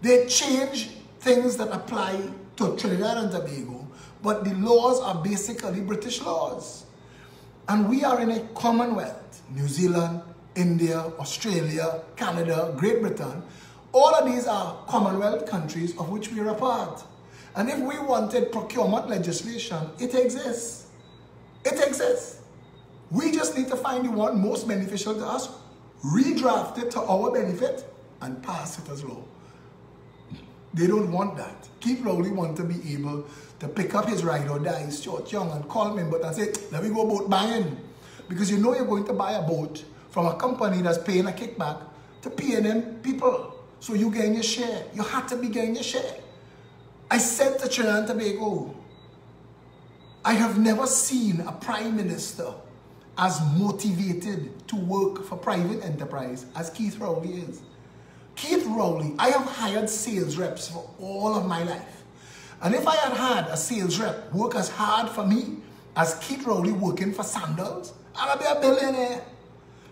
They change things that apply to Trinidad and Tobago, but the laws are basically British laws. And we are in a commonwealth. New Zealand, India, Australia, Canada, Great Britain, all of these are commonwealth countries of which we are a part. And if we wanted procurement legislation, it exists. It exists. We just need to find the one most beneficial to us, redraft it to our benefit, and pass it as law. They don't want that. Keith Rowley wants to be able to pick up his ride or die, short, young, and call me, but I say, let me go boat buying. Because you know you're going to buy a boat from a company that's paying a kickback to PNM people. So you gain your share. You have to be getting your share. I said to Trinidad and Tobago, I have never seen a prime minister as motivated to work for private enterprise as Keith Rowley is. Keith Rowley, I have hired sales reps for all of my life. And if I had had a sales rep work as hard for me as Keith Rowley working for Sandals, I'd be a billionaire.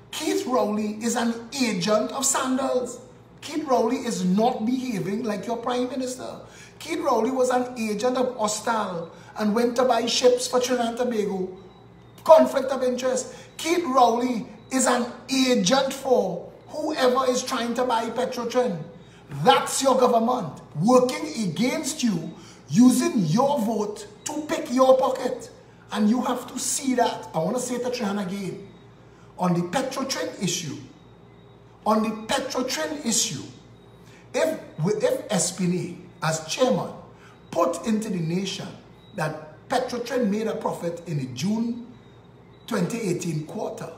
Keith Rowley is an agent of Sandals. Keith Rowley is not behaving like your prime minister. Keith Rowley was an agent of Ostal and went to buy ships for Trinidad and Tobago. Conflict of interest. Keith Rowley is an agent for whoever is trying to buy Petrotrin. That's your government working against you, using your vote to pick your pocket. And you have to see that. I want to say it to Trinidad again. On the Petrotrin issue, if Espinay, as chairman, put into the nation that Petrotrin made a profit in the June 2018 quarter,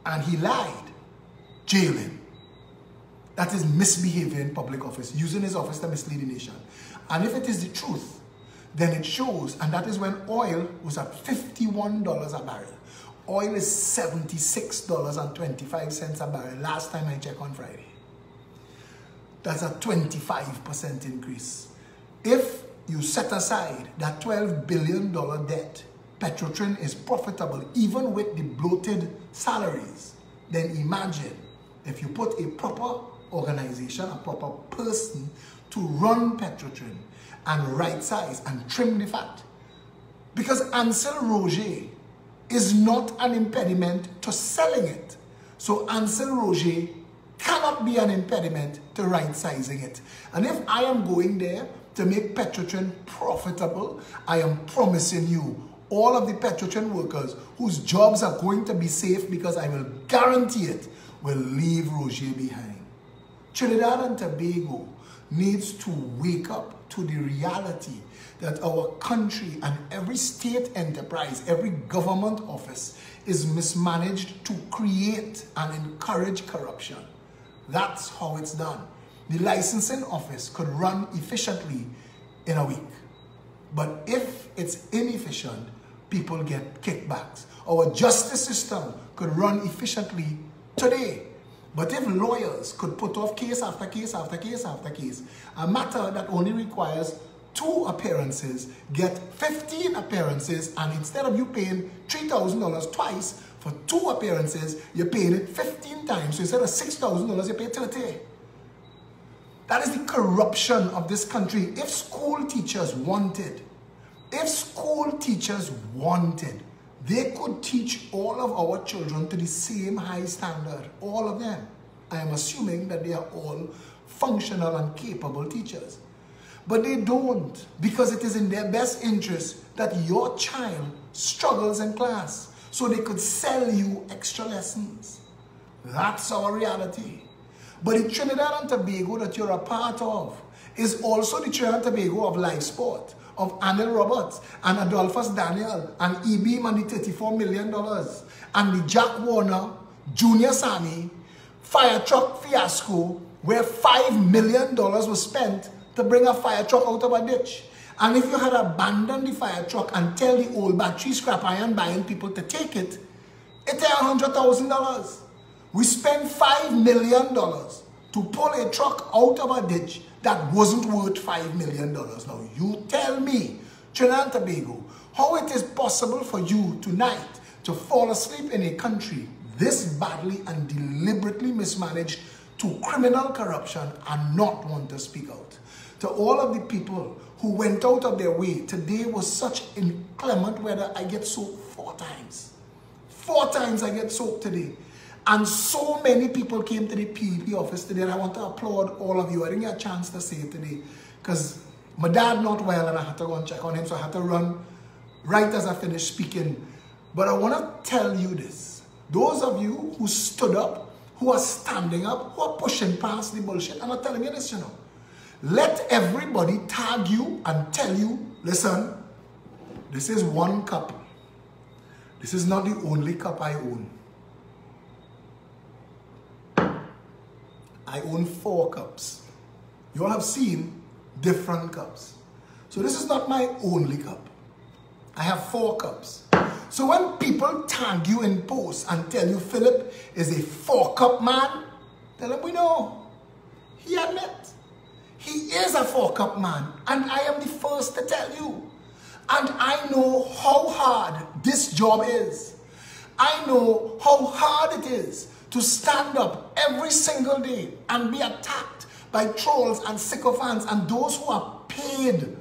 and he lied, jail him. That is misbehavior in public office, using his office to mislead the nation. And if it is the truth, then it shows, and that is when oil was at $51 a barrel. Oil is $76.25 a barrel last time I checked on Friday. That's a 25% increase. If you set aside that $12 billion debt, Petrotrin is profitable even with the bloated salaries. Then imagine if you put a proper organization, a proper person to run Petrotrin and right size and trim the fat. Because Ansel Roger is not an impediment to selling it. So Ansel Roger cannot be an impediment to right sizing it. And if I am going there to make Petrotrin profitable, I am promising you all of the Petrotrin workers whose jobs are going to be safe, because I will guarantee it, will leave Roger behind. Trinidad and Tobago needs to wake up to the reality that our country and every state enterprise, every government office is mismanaged to create and encourage corruption. That's how it's done. The licensing office could run efficiently in a week. But if it's inefficient, people get kickbacks. Our justice system could run efficiently today. But if lawyers could put off case after case after case after case, a matter that only requires 2 appearances, get 15 appearances, and instead of you paying $3,000 twice for 2 appearances, you're paying it 15 times. So instead of $6,000, you pay 30. That is the corruption of this country. If school teachers wanted, they could teach all of our children to the same high standard, all of them. I am assuming that they are all functional and capable teachers. But they don't, because it is in their best interest that your child struggles in class so they could sell you extra lessons. That's our reality. But the Trinidad and Tobago that you're a part of is also the Trinidad and Tobago of live sport, of Anil Roberts and Adolphus Daniel and E.B. and the $34 million and the Jack Warner, Junior Sammy, fire truck fiasco where $5 million was spent to bring a fire truck out of a ditch. And if you had abandoned the fire truck and tell the old battery scrap iron buying people to take it, it's $100,000. We spent $5 million to pull a truck out of a ditch that wasn't worth $5 million. Now, you tell me, Trinidad and Tobago, how it is possible for you tonight to fall asleep in a country this badly and deliberately mismanaged to criminal corruption and not want to speak out. To all of the people who went out of their way, today was such inclement weather, I get soaked 4 times. 4 times I get soaked today. And so many people came to the PEP office today, and I want to applaud all of you. I didn't get a chance to say it today because my dad not well and I had to go and check on him, so I had to run right as I finished speaking. But I want to tell you this. Those of you who stood up, who are standing up, who are pushing past the bullshit, I'm not telling you this, you know. Let everybody tag you and tell you, listen, this is 1 cup. This is not the only cup I own. I own 4 cups. You all have seen different cups. So this is not my only cup. I have 4 cups. So when people tag you in posts and tell you Philip is a 4-cup man, tell them we know. He admit. He is a 4-cup man. And I am the first to tell you. And I know how hard this job is. I know how hard it is to stand up every single day and be attacked by trolls and sycophants and those who are paid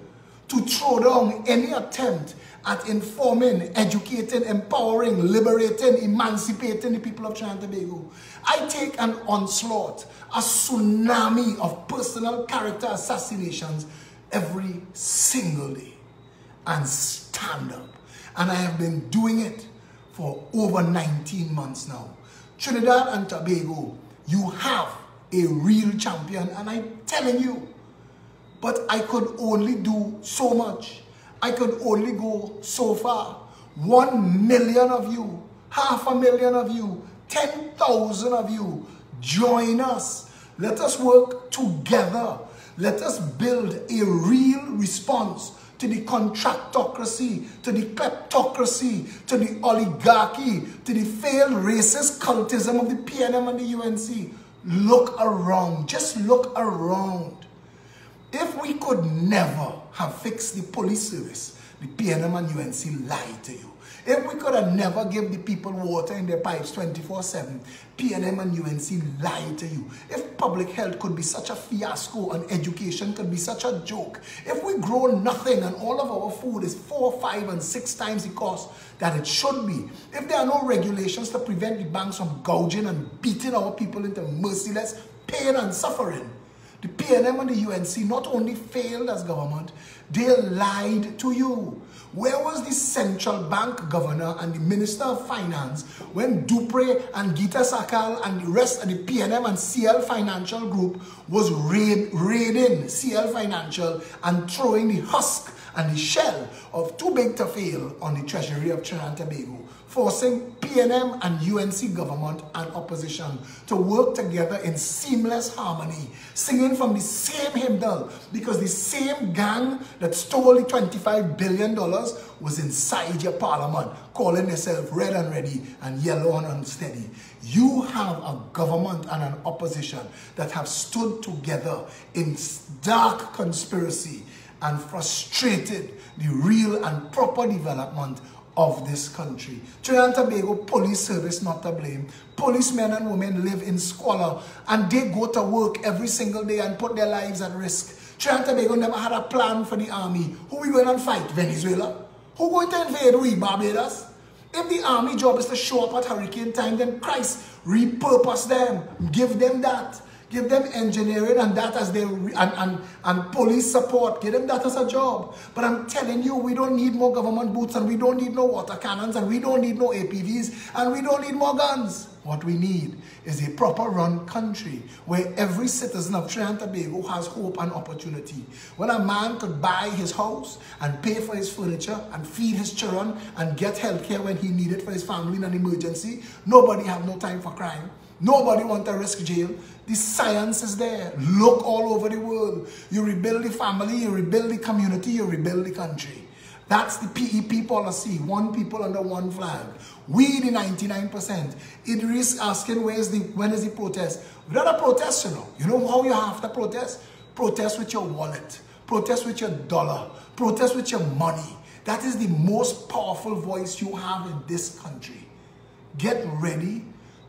to throw down any attempt at informing, educating, empowering, liberating, emancipating the people of Trinidad and Tobago. I take an onslaught, a tsunami of personal character assassinations every single day and stand up. And I have been doing it for over 19 months now. Trinidad and Tobago, you have a real champion, and I'm telling you, but I could only do so much. I could only go so far. 1 million of you, 500,000 of you, 10,000 of you, join us. Let us work together. Let us build a real response to the contractocracy, to the kleptocracy, to the oligarchy, to the failed racist cultism of the PNM and the UNC. Look around. Just look around. If we could never have fixed the police service, the PNM and UNC lied to you. If we could have never given the people water in their pipes 24/7, PNM and UNC lied to you. If public health could be such a fiasco and education could be such a joke, if we grow nothing and all of our food is 4, 5, and 6 times the cost that it should be, if there are no regulations to prevent the banks from gouging and beating our people into merciless pain and suffering, The PNM and the UNC not only failed as government, they lied to you. Where was the central bank governor and the minister of finance when Dupre and Gita Sakal and the rest of the PNM and CL Financial Group was raiding CL Financial and throwing the husk and the shell of too big to fail on the treasury of Trinidad and Tobago, forcing PNM and UNC government and opposition to work together in seamless harmony, singing from the same hymnal, because the same gang that stole the $25 billion was inside your parliament, calling themselves red and ready and yellow and unsteady. You have a government and an opposition that have stood together in dark conspiracy and frustrated the real and proper development of this country. Trinidad and Tobago Police Service not to blame. Policemen and women live in squalor and they go to work every single day and put their lives at risk. Trinidad and Tobago never had a plan for the army. Who we going to fight? Venezuela? Who going to invade we, Barbados? If the army job is to show up at hurricane time, then Christ, repurpose them. Give them that. Give them engineering and that as and police support. Give them that as a job. But I'm telling you, we don't need more government boots, and we don't need no water cannons, and we don't need no APVs, and we don't need more guns. What we need is a proper run country where every citizen of Trinidad and Tobago has hope and opportunity. When a man could buy his house and pay for his furniture and feed his children and get health care when he needed for his family in an emergency, nobody have no time for crime. Nobody want to risk jail. The science is there. Look all over the world. You rebuild the family, you rebuild the community, you rebuild the country. That's the PEP policy. One people under one flag. We the 99%. Idris asking when is the protest? Without a protest, you know. You know how you have to protest? Protest with your wallet. Protest with your dollar. Protest with your money. That is the most powerful voice you have in this country. Get ready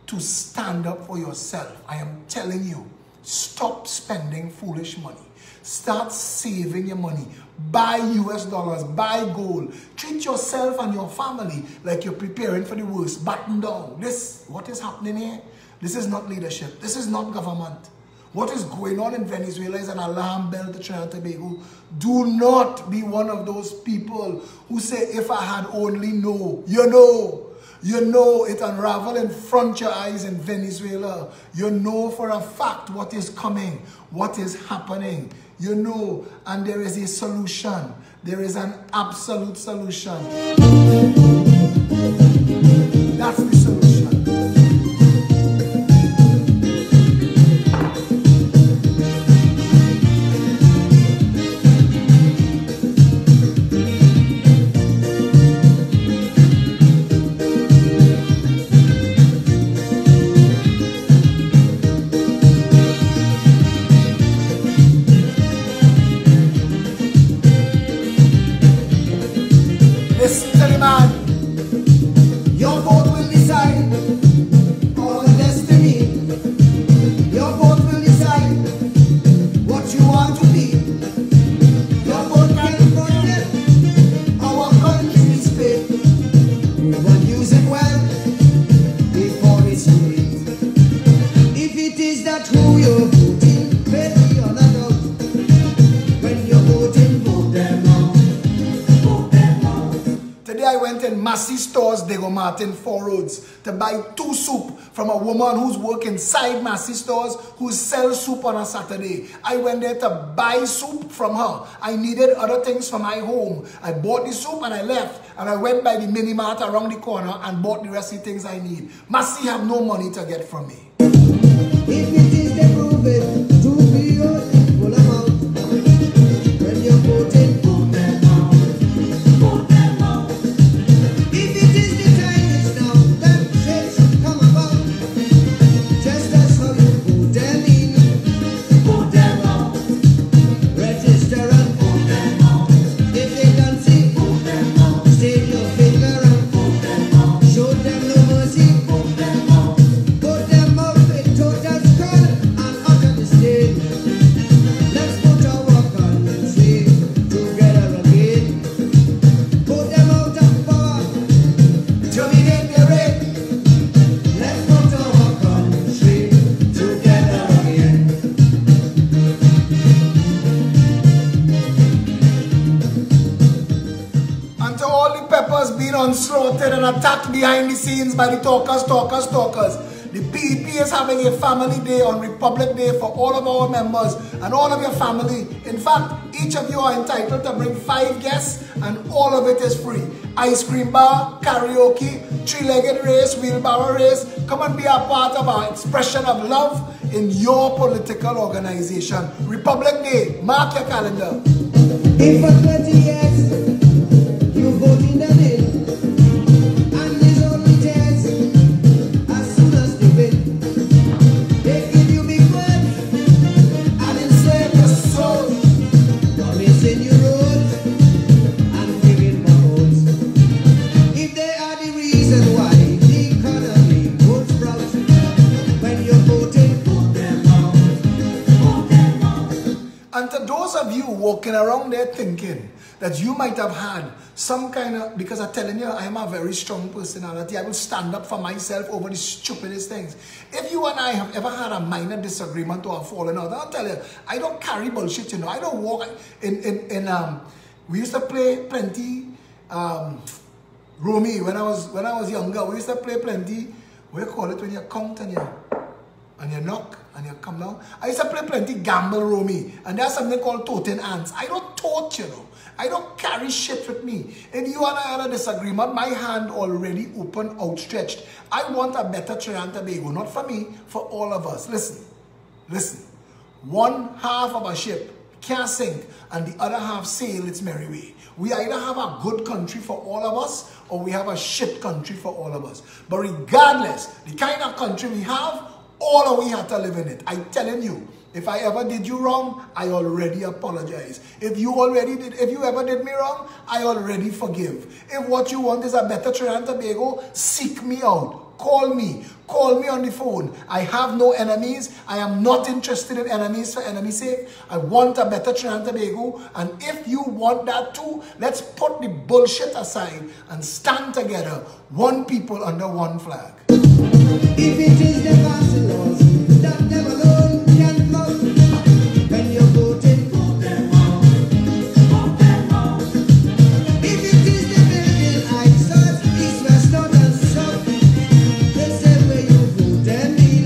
to stand up for yourself. I am telling you, stop spending foolish money. Start saving your money. Buy US dollars, buy gold. Treat yourself and your family like you're preparing for the worst. Batten down. What is happening here? This is not leadership. This is not government. What is going on in Venezuela is an alarm bell to Trinidad and Tobago. Do not be one of those people who say, if I had only known. You know. You know it unraveled in front of your eyes in Venezuela. You know for a fact what is coming, what is happening. You know, and there is a solution. There is an absolute solution. That's the solution. Listen to the man. Your vote will decide our destiny. Your vote will decide what you want to be. Your vote can protect our country's fate. Move and use it well before it's too late. If it is that who you're voting, maybe you're not out. When you're voting, vote them out. Today I went in Massey Stores, Diego Martin, 4 Roads, to buy 2 soup from a woman who's working inside Massey Stores, who sells soup on a Saturday. I went there to buy soup from her. I needed other things for my home. I bought the soup and I left. And I went by the mini mart around the corner and bought the rest of the things I need. Massey have no money to get from me. If it is the proven to be your full amount, when you're voting, vote them out. Vote them out. If it is the time is now, then change should come about. Just as how you vote them in, vote them out. Register and vote them out. If they don't see, vote them out. Save your finger and vote them out. Show them no mercy, vote them out. Vote them out with total scorn and utter disdain. onslaughted and attacked behind the scenes by the talkers. The PEP is having a family day on Republic Day for all of our members and all of your family. In fact, each of you are entitled to bring 5 guests and all of it is free. Ice cream bar, karaoke, 3-legged race, wheelbarrow race. Come and be a part of our expression of love in your political organization. Republic Day, mark your calendar. If for 20 years you vote in the name, and there's only tears as soon as they win, they give you big words and enslave your soul, promising you roads and giving more votes. If they are the reason why the economy goes sprout, when you're voting, vote them out, vote them out. And to those of you walking around there thinking that you might have had some kind of, because I'm telling you, I am a very strong personality. I will stand up for myself over the stupidest things. If you and I have ever had a minor disagreement or a falling out, I'll tell you, I don't carry bullshit, you know. I don't walk we used to play plenty Romy when I was younger. We used to play plenty, what do you call it when you count and you knock and you come down. I used to play plenty gamble Romy, and there's something called toting ants. I don't tote, you know. I don't carry shit with me. If you and I had a disagreement, my hand already open, outstretched. I want a better Trinidad and Tobago, not for me, for all of us. Listen. One half of a ship can't sink and the other half sail its merry way. We either have a good country for all of us or we have a shit country for all of us. But regardless, the kind of country we have, all of we have to live in it. I'm telling you, if I ever did you wrong, I already apologize. If you ever did me wrong, I already forgive. If what you want is a better Trinidad and Tobago, seek me out. Call me on the phone. I have no enemies. I am not interested in enemies for enemy's sake. I want a better Trinidad and Tobago. And if you want that too, let's put the bullshit aside and stand together, one people under one flag. If it is the passing laws that them alone can float, when you're voting, vote them out, vote them out. If it is the building heights, east, west, north and south, the same way you vote them in,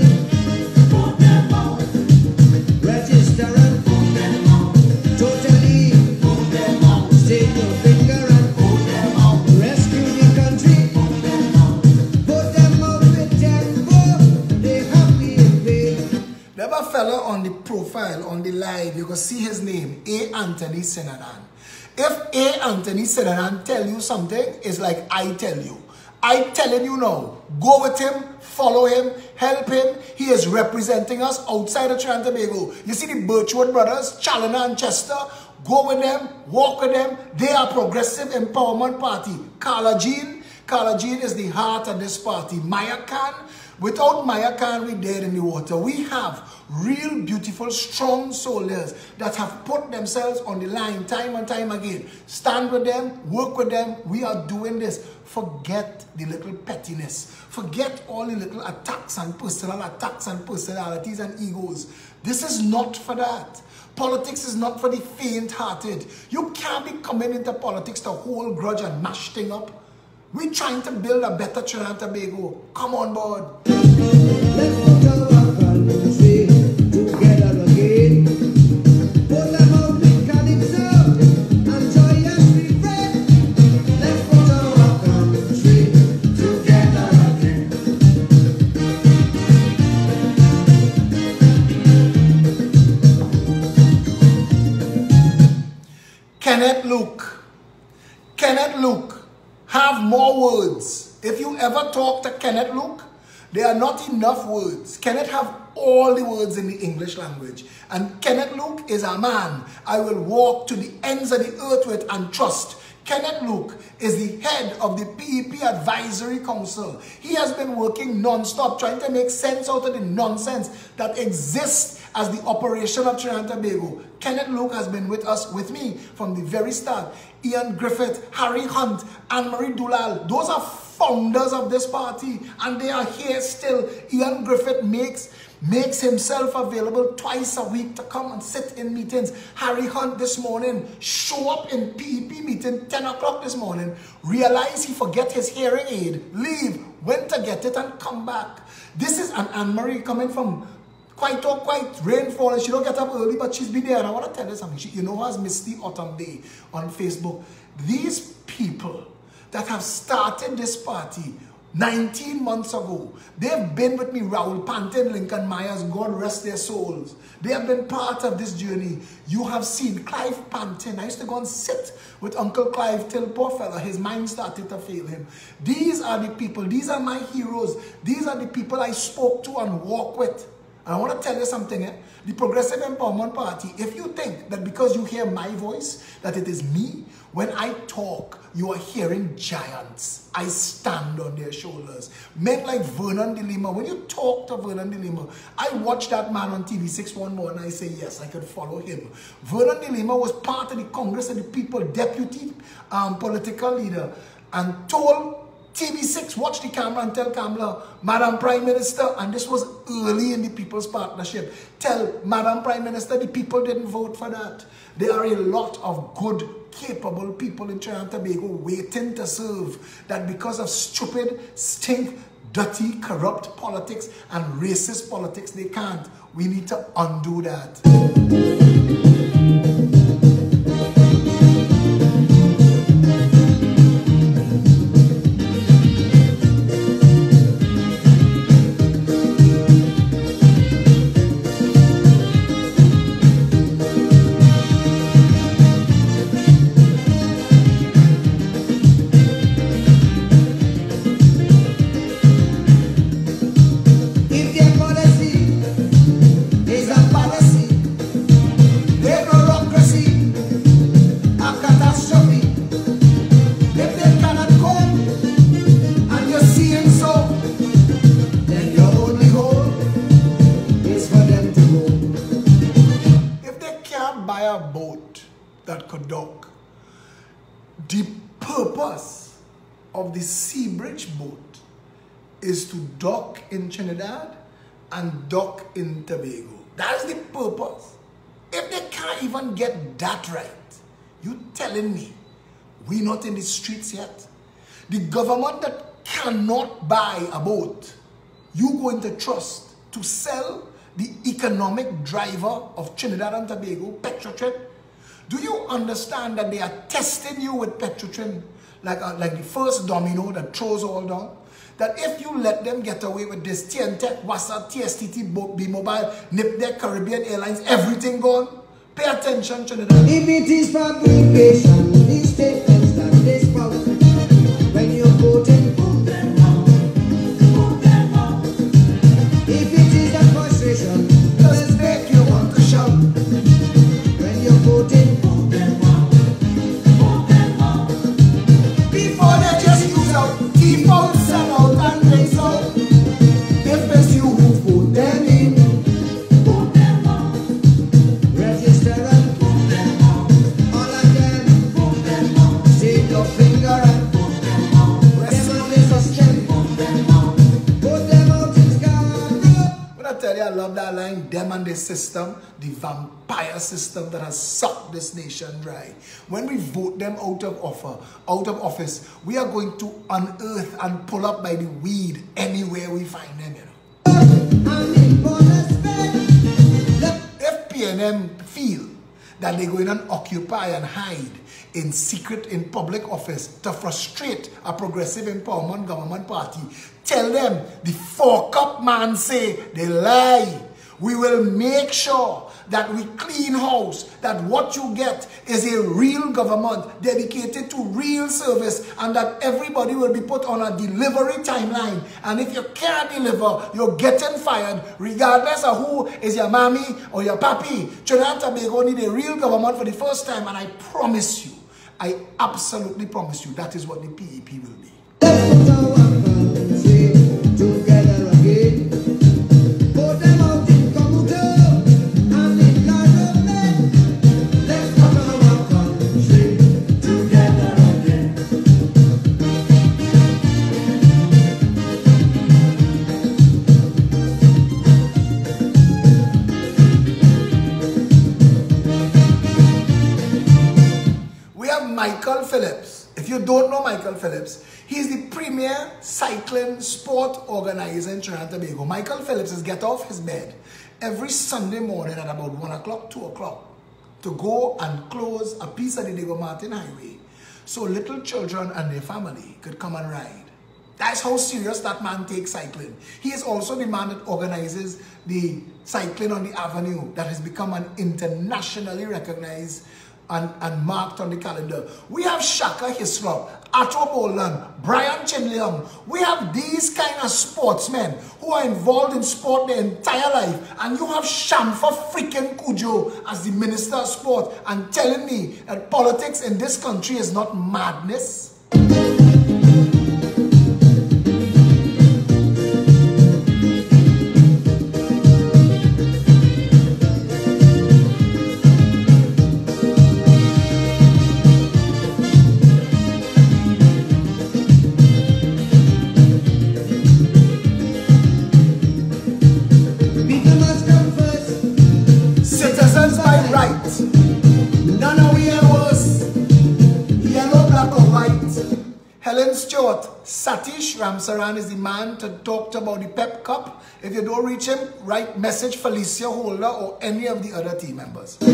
vote them out. Register and vote them out. Totally, vote them out. Stick your finger and vote them out. Rescue the country, vote them out. Vote them out with tempo, they have been paid. There was a fella on the profile, on the live, you can see his name, A. Anthony Sinanan. If A. Anthony Sinanan tell you something, it's like I tell you. I'm telling you now, go with him, follow him, help him. He is representing us outside of Trinidad and Tobago. You see the Birchwood brothers, Challoner and Chester, go with them, walk with them. They are Progressive Empowerment Party. Carla Jean is the heart of this party. Maya Khan, without Maya Khan, we're dead in the water. We have real, beautiful, strong soldiers that have put themselves on the line time and time again. Stand with them, work with them. We are doing this. Forget the little pettiness. Forget all the little attacks and personal attacks and personalities and egos. This is not for that. Politics is not for the faint-hearted. You can't be coming into politics to hold grudge and mash things up. We're trying to build a better Trinidad and Tobago. Come on board. Let's put our country together again. Put them out with calypso and joyous refrain. Let's put our country together again. Kenneth Luke, have more words. If you ever talk to Kenneth Luke, there are not enough words. Kenneth have all the words in the English language. And Kenneth Luke is a man I will walk to the ends of the earth with and trust. Kenneth Luke is the head of the PEP Advisory Council. He has been working non-stop trying to make sense out of the nonsense that exists as the operation of Trinidad and Tobago. Kenneth Luke has been with us, with me, from the very start. Ian Griffith, Harry Hunt, Anne-Marie Doolal, those are founders of this party, and they are here still. Ian Griffith makes himself available twice a week to come and sit in meetings. Harry Hunt this morning show up in PEP meeting 10 o'clock this morning, realize he forget his hearing aid, leave, went to get it and come back. This is an Anne-Marie coming from quite rainfall, and she don't get up early, but she's been there. And I want to tell you something. You know her as Misty Autumn Day on Facebook. These people that have started this party 19 months ago, they've been with me. Raoul Pantin, Lincoln Myers, God rest their souls. They have been part of this journey. You have seen Clive Pantin. I used to go and sit with Uncle Clive till poor fella, his mind started to fail him. These are the people, these are my heroes. These are the people I spoke to and walk with. And I want to tell you something, the Progressive Empowerment Party, if you think that because you hear my voice, that it is me, when I talk, you are hearing giants. I stand on their shoulders. Men like Vernon de Lima, when you talk to Vernon de Lima, I watched that man on TV6 one more and I say, yes, I could follow him. Vernon de Lima was part of the Congress of the People, deputy political leader, and told TV6, watch the camera and tell Kamala, Madam Prime Minister, and this was early in the People's Partnership, tell Madam Prime Minister the people didn't vote for that. There are a lot of good, capable people in Trinidad and Tobago waiting to serve, that because of stupid, dirty, corrupt politics and racist politics, they can't. We need to undo that. That could dock. The purpose of the Sea Bridge boat is to dock in Trinidad and dock in Tobago. That's the purpose. If they can't even get that right, you telling me we not in the streets yet? The government that cannot buy a boat, you going to trust to sell the economic driver of Trinidad and Tobago, Petrotrin? Do you understand that they are testing you with Petrotrin like the first domino that throws all down? That if you let them get away with this, TNTech, WASA, TSTT, B-Mobile, Nipdec, Caribbean Airlines, everything gone? Pay attention, Trinidad. If it is fabrication, these statements that they spout, when you're voting, vote them out, vote them out. If it is a frustration, just make you want to shout. When you're voting, vote them out, vote them out. Before they just use out, keep out, sell out, and raise out. If it's you who vote them in, vote them out. Register and vote them out. All of them, vote them out. Save your finger and vote them out. Rest on the system, vote them out. Vote them out, it's gone. When I tell you I love that line, them and the system, the vampire system that has sucked this nation dry. When we vote them out of office, we are going to unearth and pull up by the weed anywhere we find them, you know. If PNM feel that they're going to occupy and hide in secret in public office to frustrate a Progressive Empowerment Government Party, tell them the fuck up man say they lie. We will make sure that we clean house, that what you get is a real government dedicated to real service, and that everybody will be put on a delivery timeline. And if you can't deliver, you're getting fired, regardless of who is your mommy or your papi. Trinidad and Tobago need a real government for the first time, and I promise you, I absolutely promise you, that is what the PEP will be. Let's put our country together again. Put them out in commuter and in government. Let's put our country together again. Phillips, if you don't know Michael Phillips, he's the premier cycling sport organizer in Trinidad and Tobago. Michael Phillips is get off his bed every Sunday morning at about 1 o'clock, 2 o'clock to go and close a piece of the Diego Martin Highway so little children and their family could come and ride. That's how serious that man takes cycling. He is also the man that organizes the cycling on the avenue that has become an internationally recognized and marked on the calendar. We have Shaka Hislop, Atto Bolan, Brian Chinleong. We have these kind of sportsmen who are involved in sport their entire life. And you have Shamfa freaking Kujo as the Minister of Sport and telling me that politics in this country is not madness. Helen Stewart, Satish Ramsaran is the man to talk about the Pep Cup. If you don't reach him, write message Felicia Holder or any of the other team members. Free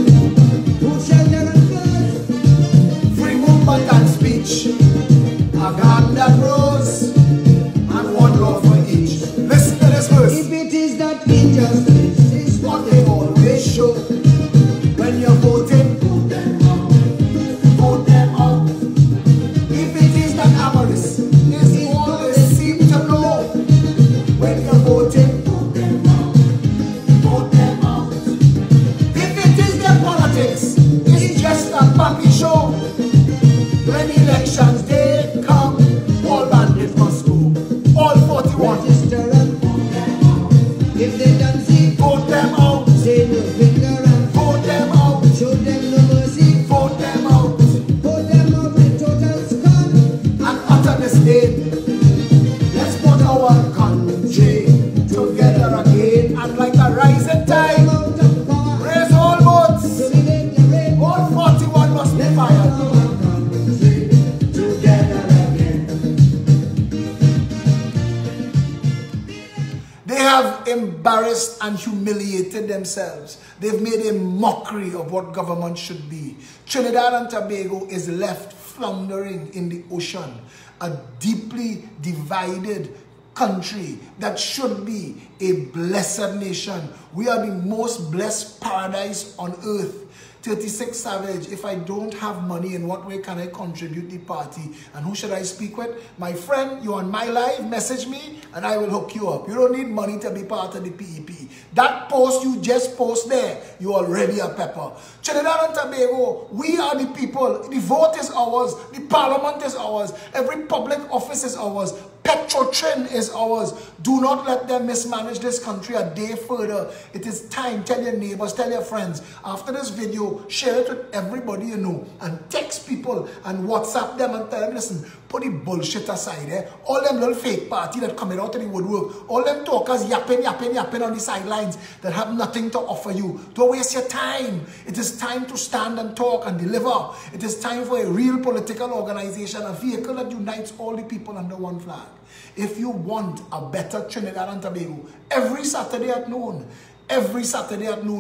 movement and speech, a garden that grows, and one law for each. Listen to this verse. If it is that injustice is What they always show when you're voting, vote them out. Vote them out. If it is that avarice is all they seem to know when you're voting, vote them out. Vote them out. If it is their politics, it's just a puppy show. When elections day come, all bandits must go. All 41. register and vote them out. If they don't see, Vote them out. say no finger and Vote them out. show them no mercy. Vote them out. Vote them out with total scorn. And utter disdain. Let's put our country together again. And like a rising tide, Out of power, raise all boats. to be made the rain. All 41 must be fired. Our country together again. They have embarrassed and humiliated themselves. They've made a mockery of what government should be. Trinidad and Tobago is left floundering in the ocean, a deeply divided country that should be a blessed nation. We are the most blessed paradise on earth. 36 Savage, if I don't have money, in what way can I contribute the party? And who should I speak with? My friend, you're on my live, message me and I will hook you up. You don't need money to be part of the PEP. That post you just post there, you're already a pepper. Trinidad and Tobago, we are the people. The vote is ours. The parliament is ours. Every public office is ours. Petrotrin is ours. Do not let them mismanage this country a day further. It is time. Tell your neighbors, tell your friends. After this video, share it with everybody you know and text people and WhatsApp them and tell them, listen, put the bullshit aside. All them little fake party that coming out of the woodwork, all them talkers yapping on the sidelines that have nothing to offer you. Don't waste your time. It is time to stand and talk and deliver. It is time for a real political organization, a vehicle that unites all the people under one flag. If you want a better Trinidad and Tobago, every Saturday at noon,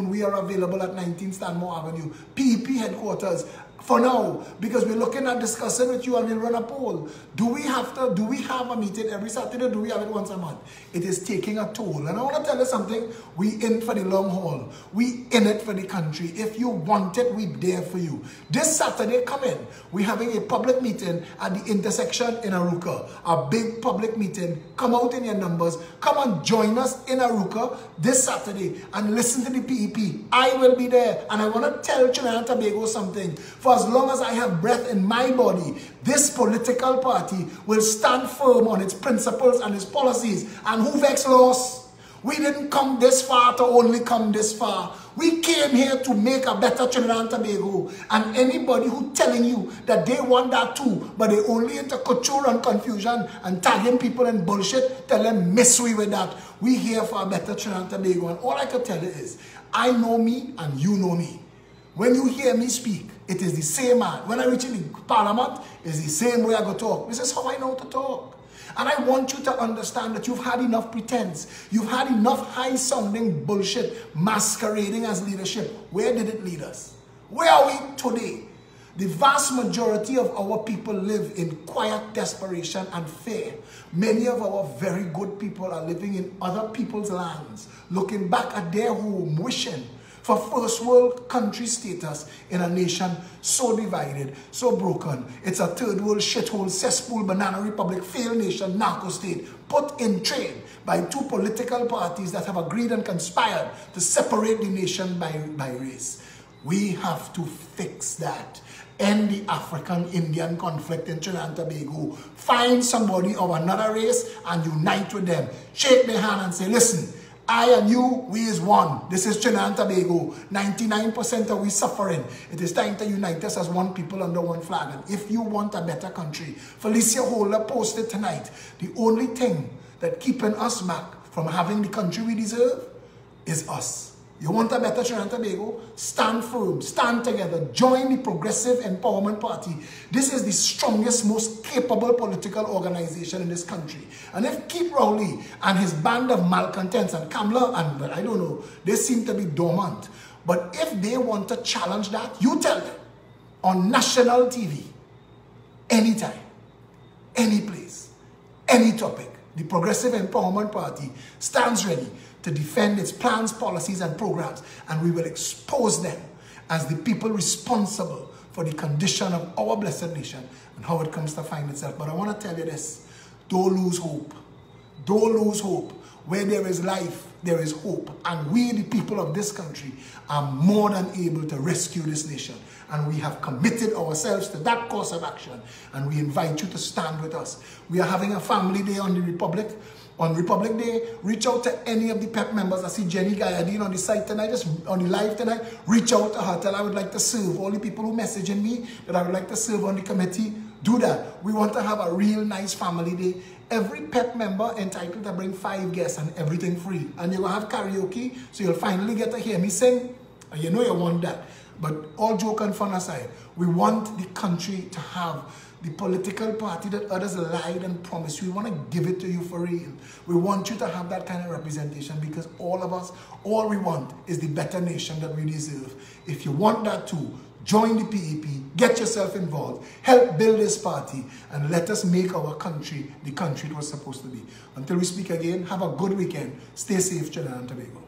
we are available at 19 Stanmore Avenue, PEP headquarters. For now, because we're looking at discussing with you and we'll run a poll. Do we have a meeting every Saturday or do we have it once a month? It is taking a toll. And I want to tell you something. We in for the long haul. We in it for the country. If you want it, we there for you. This Saturday, come in. We're having a public meeting at the intersection in Arouca. A big public meeting. Come out in your numbers. Come and join us in Arouca this Saturday and listen to the PEP. I will be there. And I want to tell Trinidad and Tobago something. For as long as I have breath in my body, this political party will stand firm on its principles and its policies. And who vex loss? We didn't come this far to only come this far. We came here to make a better Trinidad and Tobago. And anybody who telling you that they want that too, but they only into couture and confusion and tagging people in bullshit, tell them miss we with that. We here for a better Trinidad and Tobago. And all I can tell you is, I know me and you know me. When you hear me speak, it is the same man. When I reach in the parliament, it's the same way I go talk. This is how I know to talk. And I want you to understand that you've had enough pretense. You've had enough high-sounding bullshit masquerading as leadership. Where did it lead us? Where are we today? The vast majority of our people live in quiet desperation and fear. Many of our very good people are living in other people's lands, looking back at their home, wishing for first world country status in a nation so divided, so broken. It's a third world shithole, cesspool, banana republic, failed nation, narco state, put in train by two political parties that have agreed and conspired to separate the nation by race. We have to fix that. End the African-Indian conflict in Trinidad and Tobago. Find somebody of another race and unite with them. Shake their hand and say, listen, I and you, we is one. This is Trinidad and Tobago. 99% of we suffering. It is time to unite us as one people under one flag. And if you want a better country, Felicia Holder posted tonight, the only thing that keeping us back from having the country we deserve is us. You want a better Trinidad and Tobago? Stand firm, stand together, join the Progressive Empowerment Party. This is the strongest, most capable political organization in this country. And if Keith Rowley and his band of malcontents and Kamala and I don't know, they seem to be dormant. But if they want to challenge that, you tell them on national TV, anytime, any place, any topic, the Progressive Empowerment Party stands ready to defend its plans, policies, and programs, and we will expose them as the people responsible for the condition of our blessed nation and how it comes to find itself. But I want to tell you this, don't lose hope. Don't lose hope. Where there is life, there is hope. And we, the people of this country, are more than able to rescue this nation. And we have committed ourselves to that course of action. And we invite you to stand with us. We are having a family day on the Republic. On Republic Day, reach out to any of the PEP members. I see Jenny Gayadine on the site tonight, just on the live tonight. Reach out to her, tell her I would like to serve. All the people who messaging me that I would like to serve on the committee, do that. We want to have a real nice family day. Every PEP member entitled to bring 5 guests and everything free. And you're going to have karaoke, so you'll finally get to hear me sing. And you know you want that. But all joke and fun aside, we want the country to have the political party that others lied and promised. We want to give it to you for real. We want you to have that kind of representation because all of us, all we want is the better nation that we deserve. If you want that too, join the PEP, get yourself involved, help build this party, and let us make our country the country it was supposed to be. Until we speak again, have a good weekend. Stay safe, Trinidad and Tobago.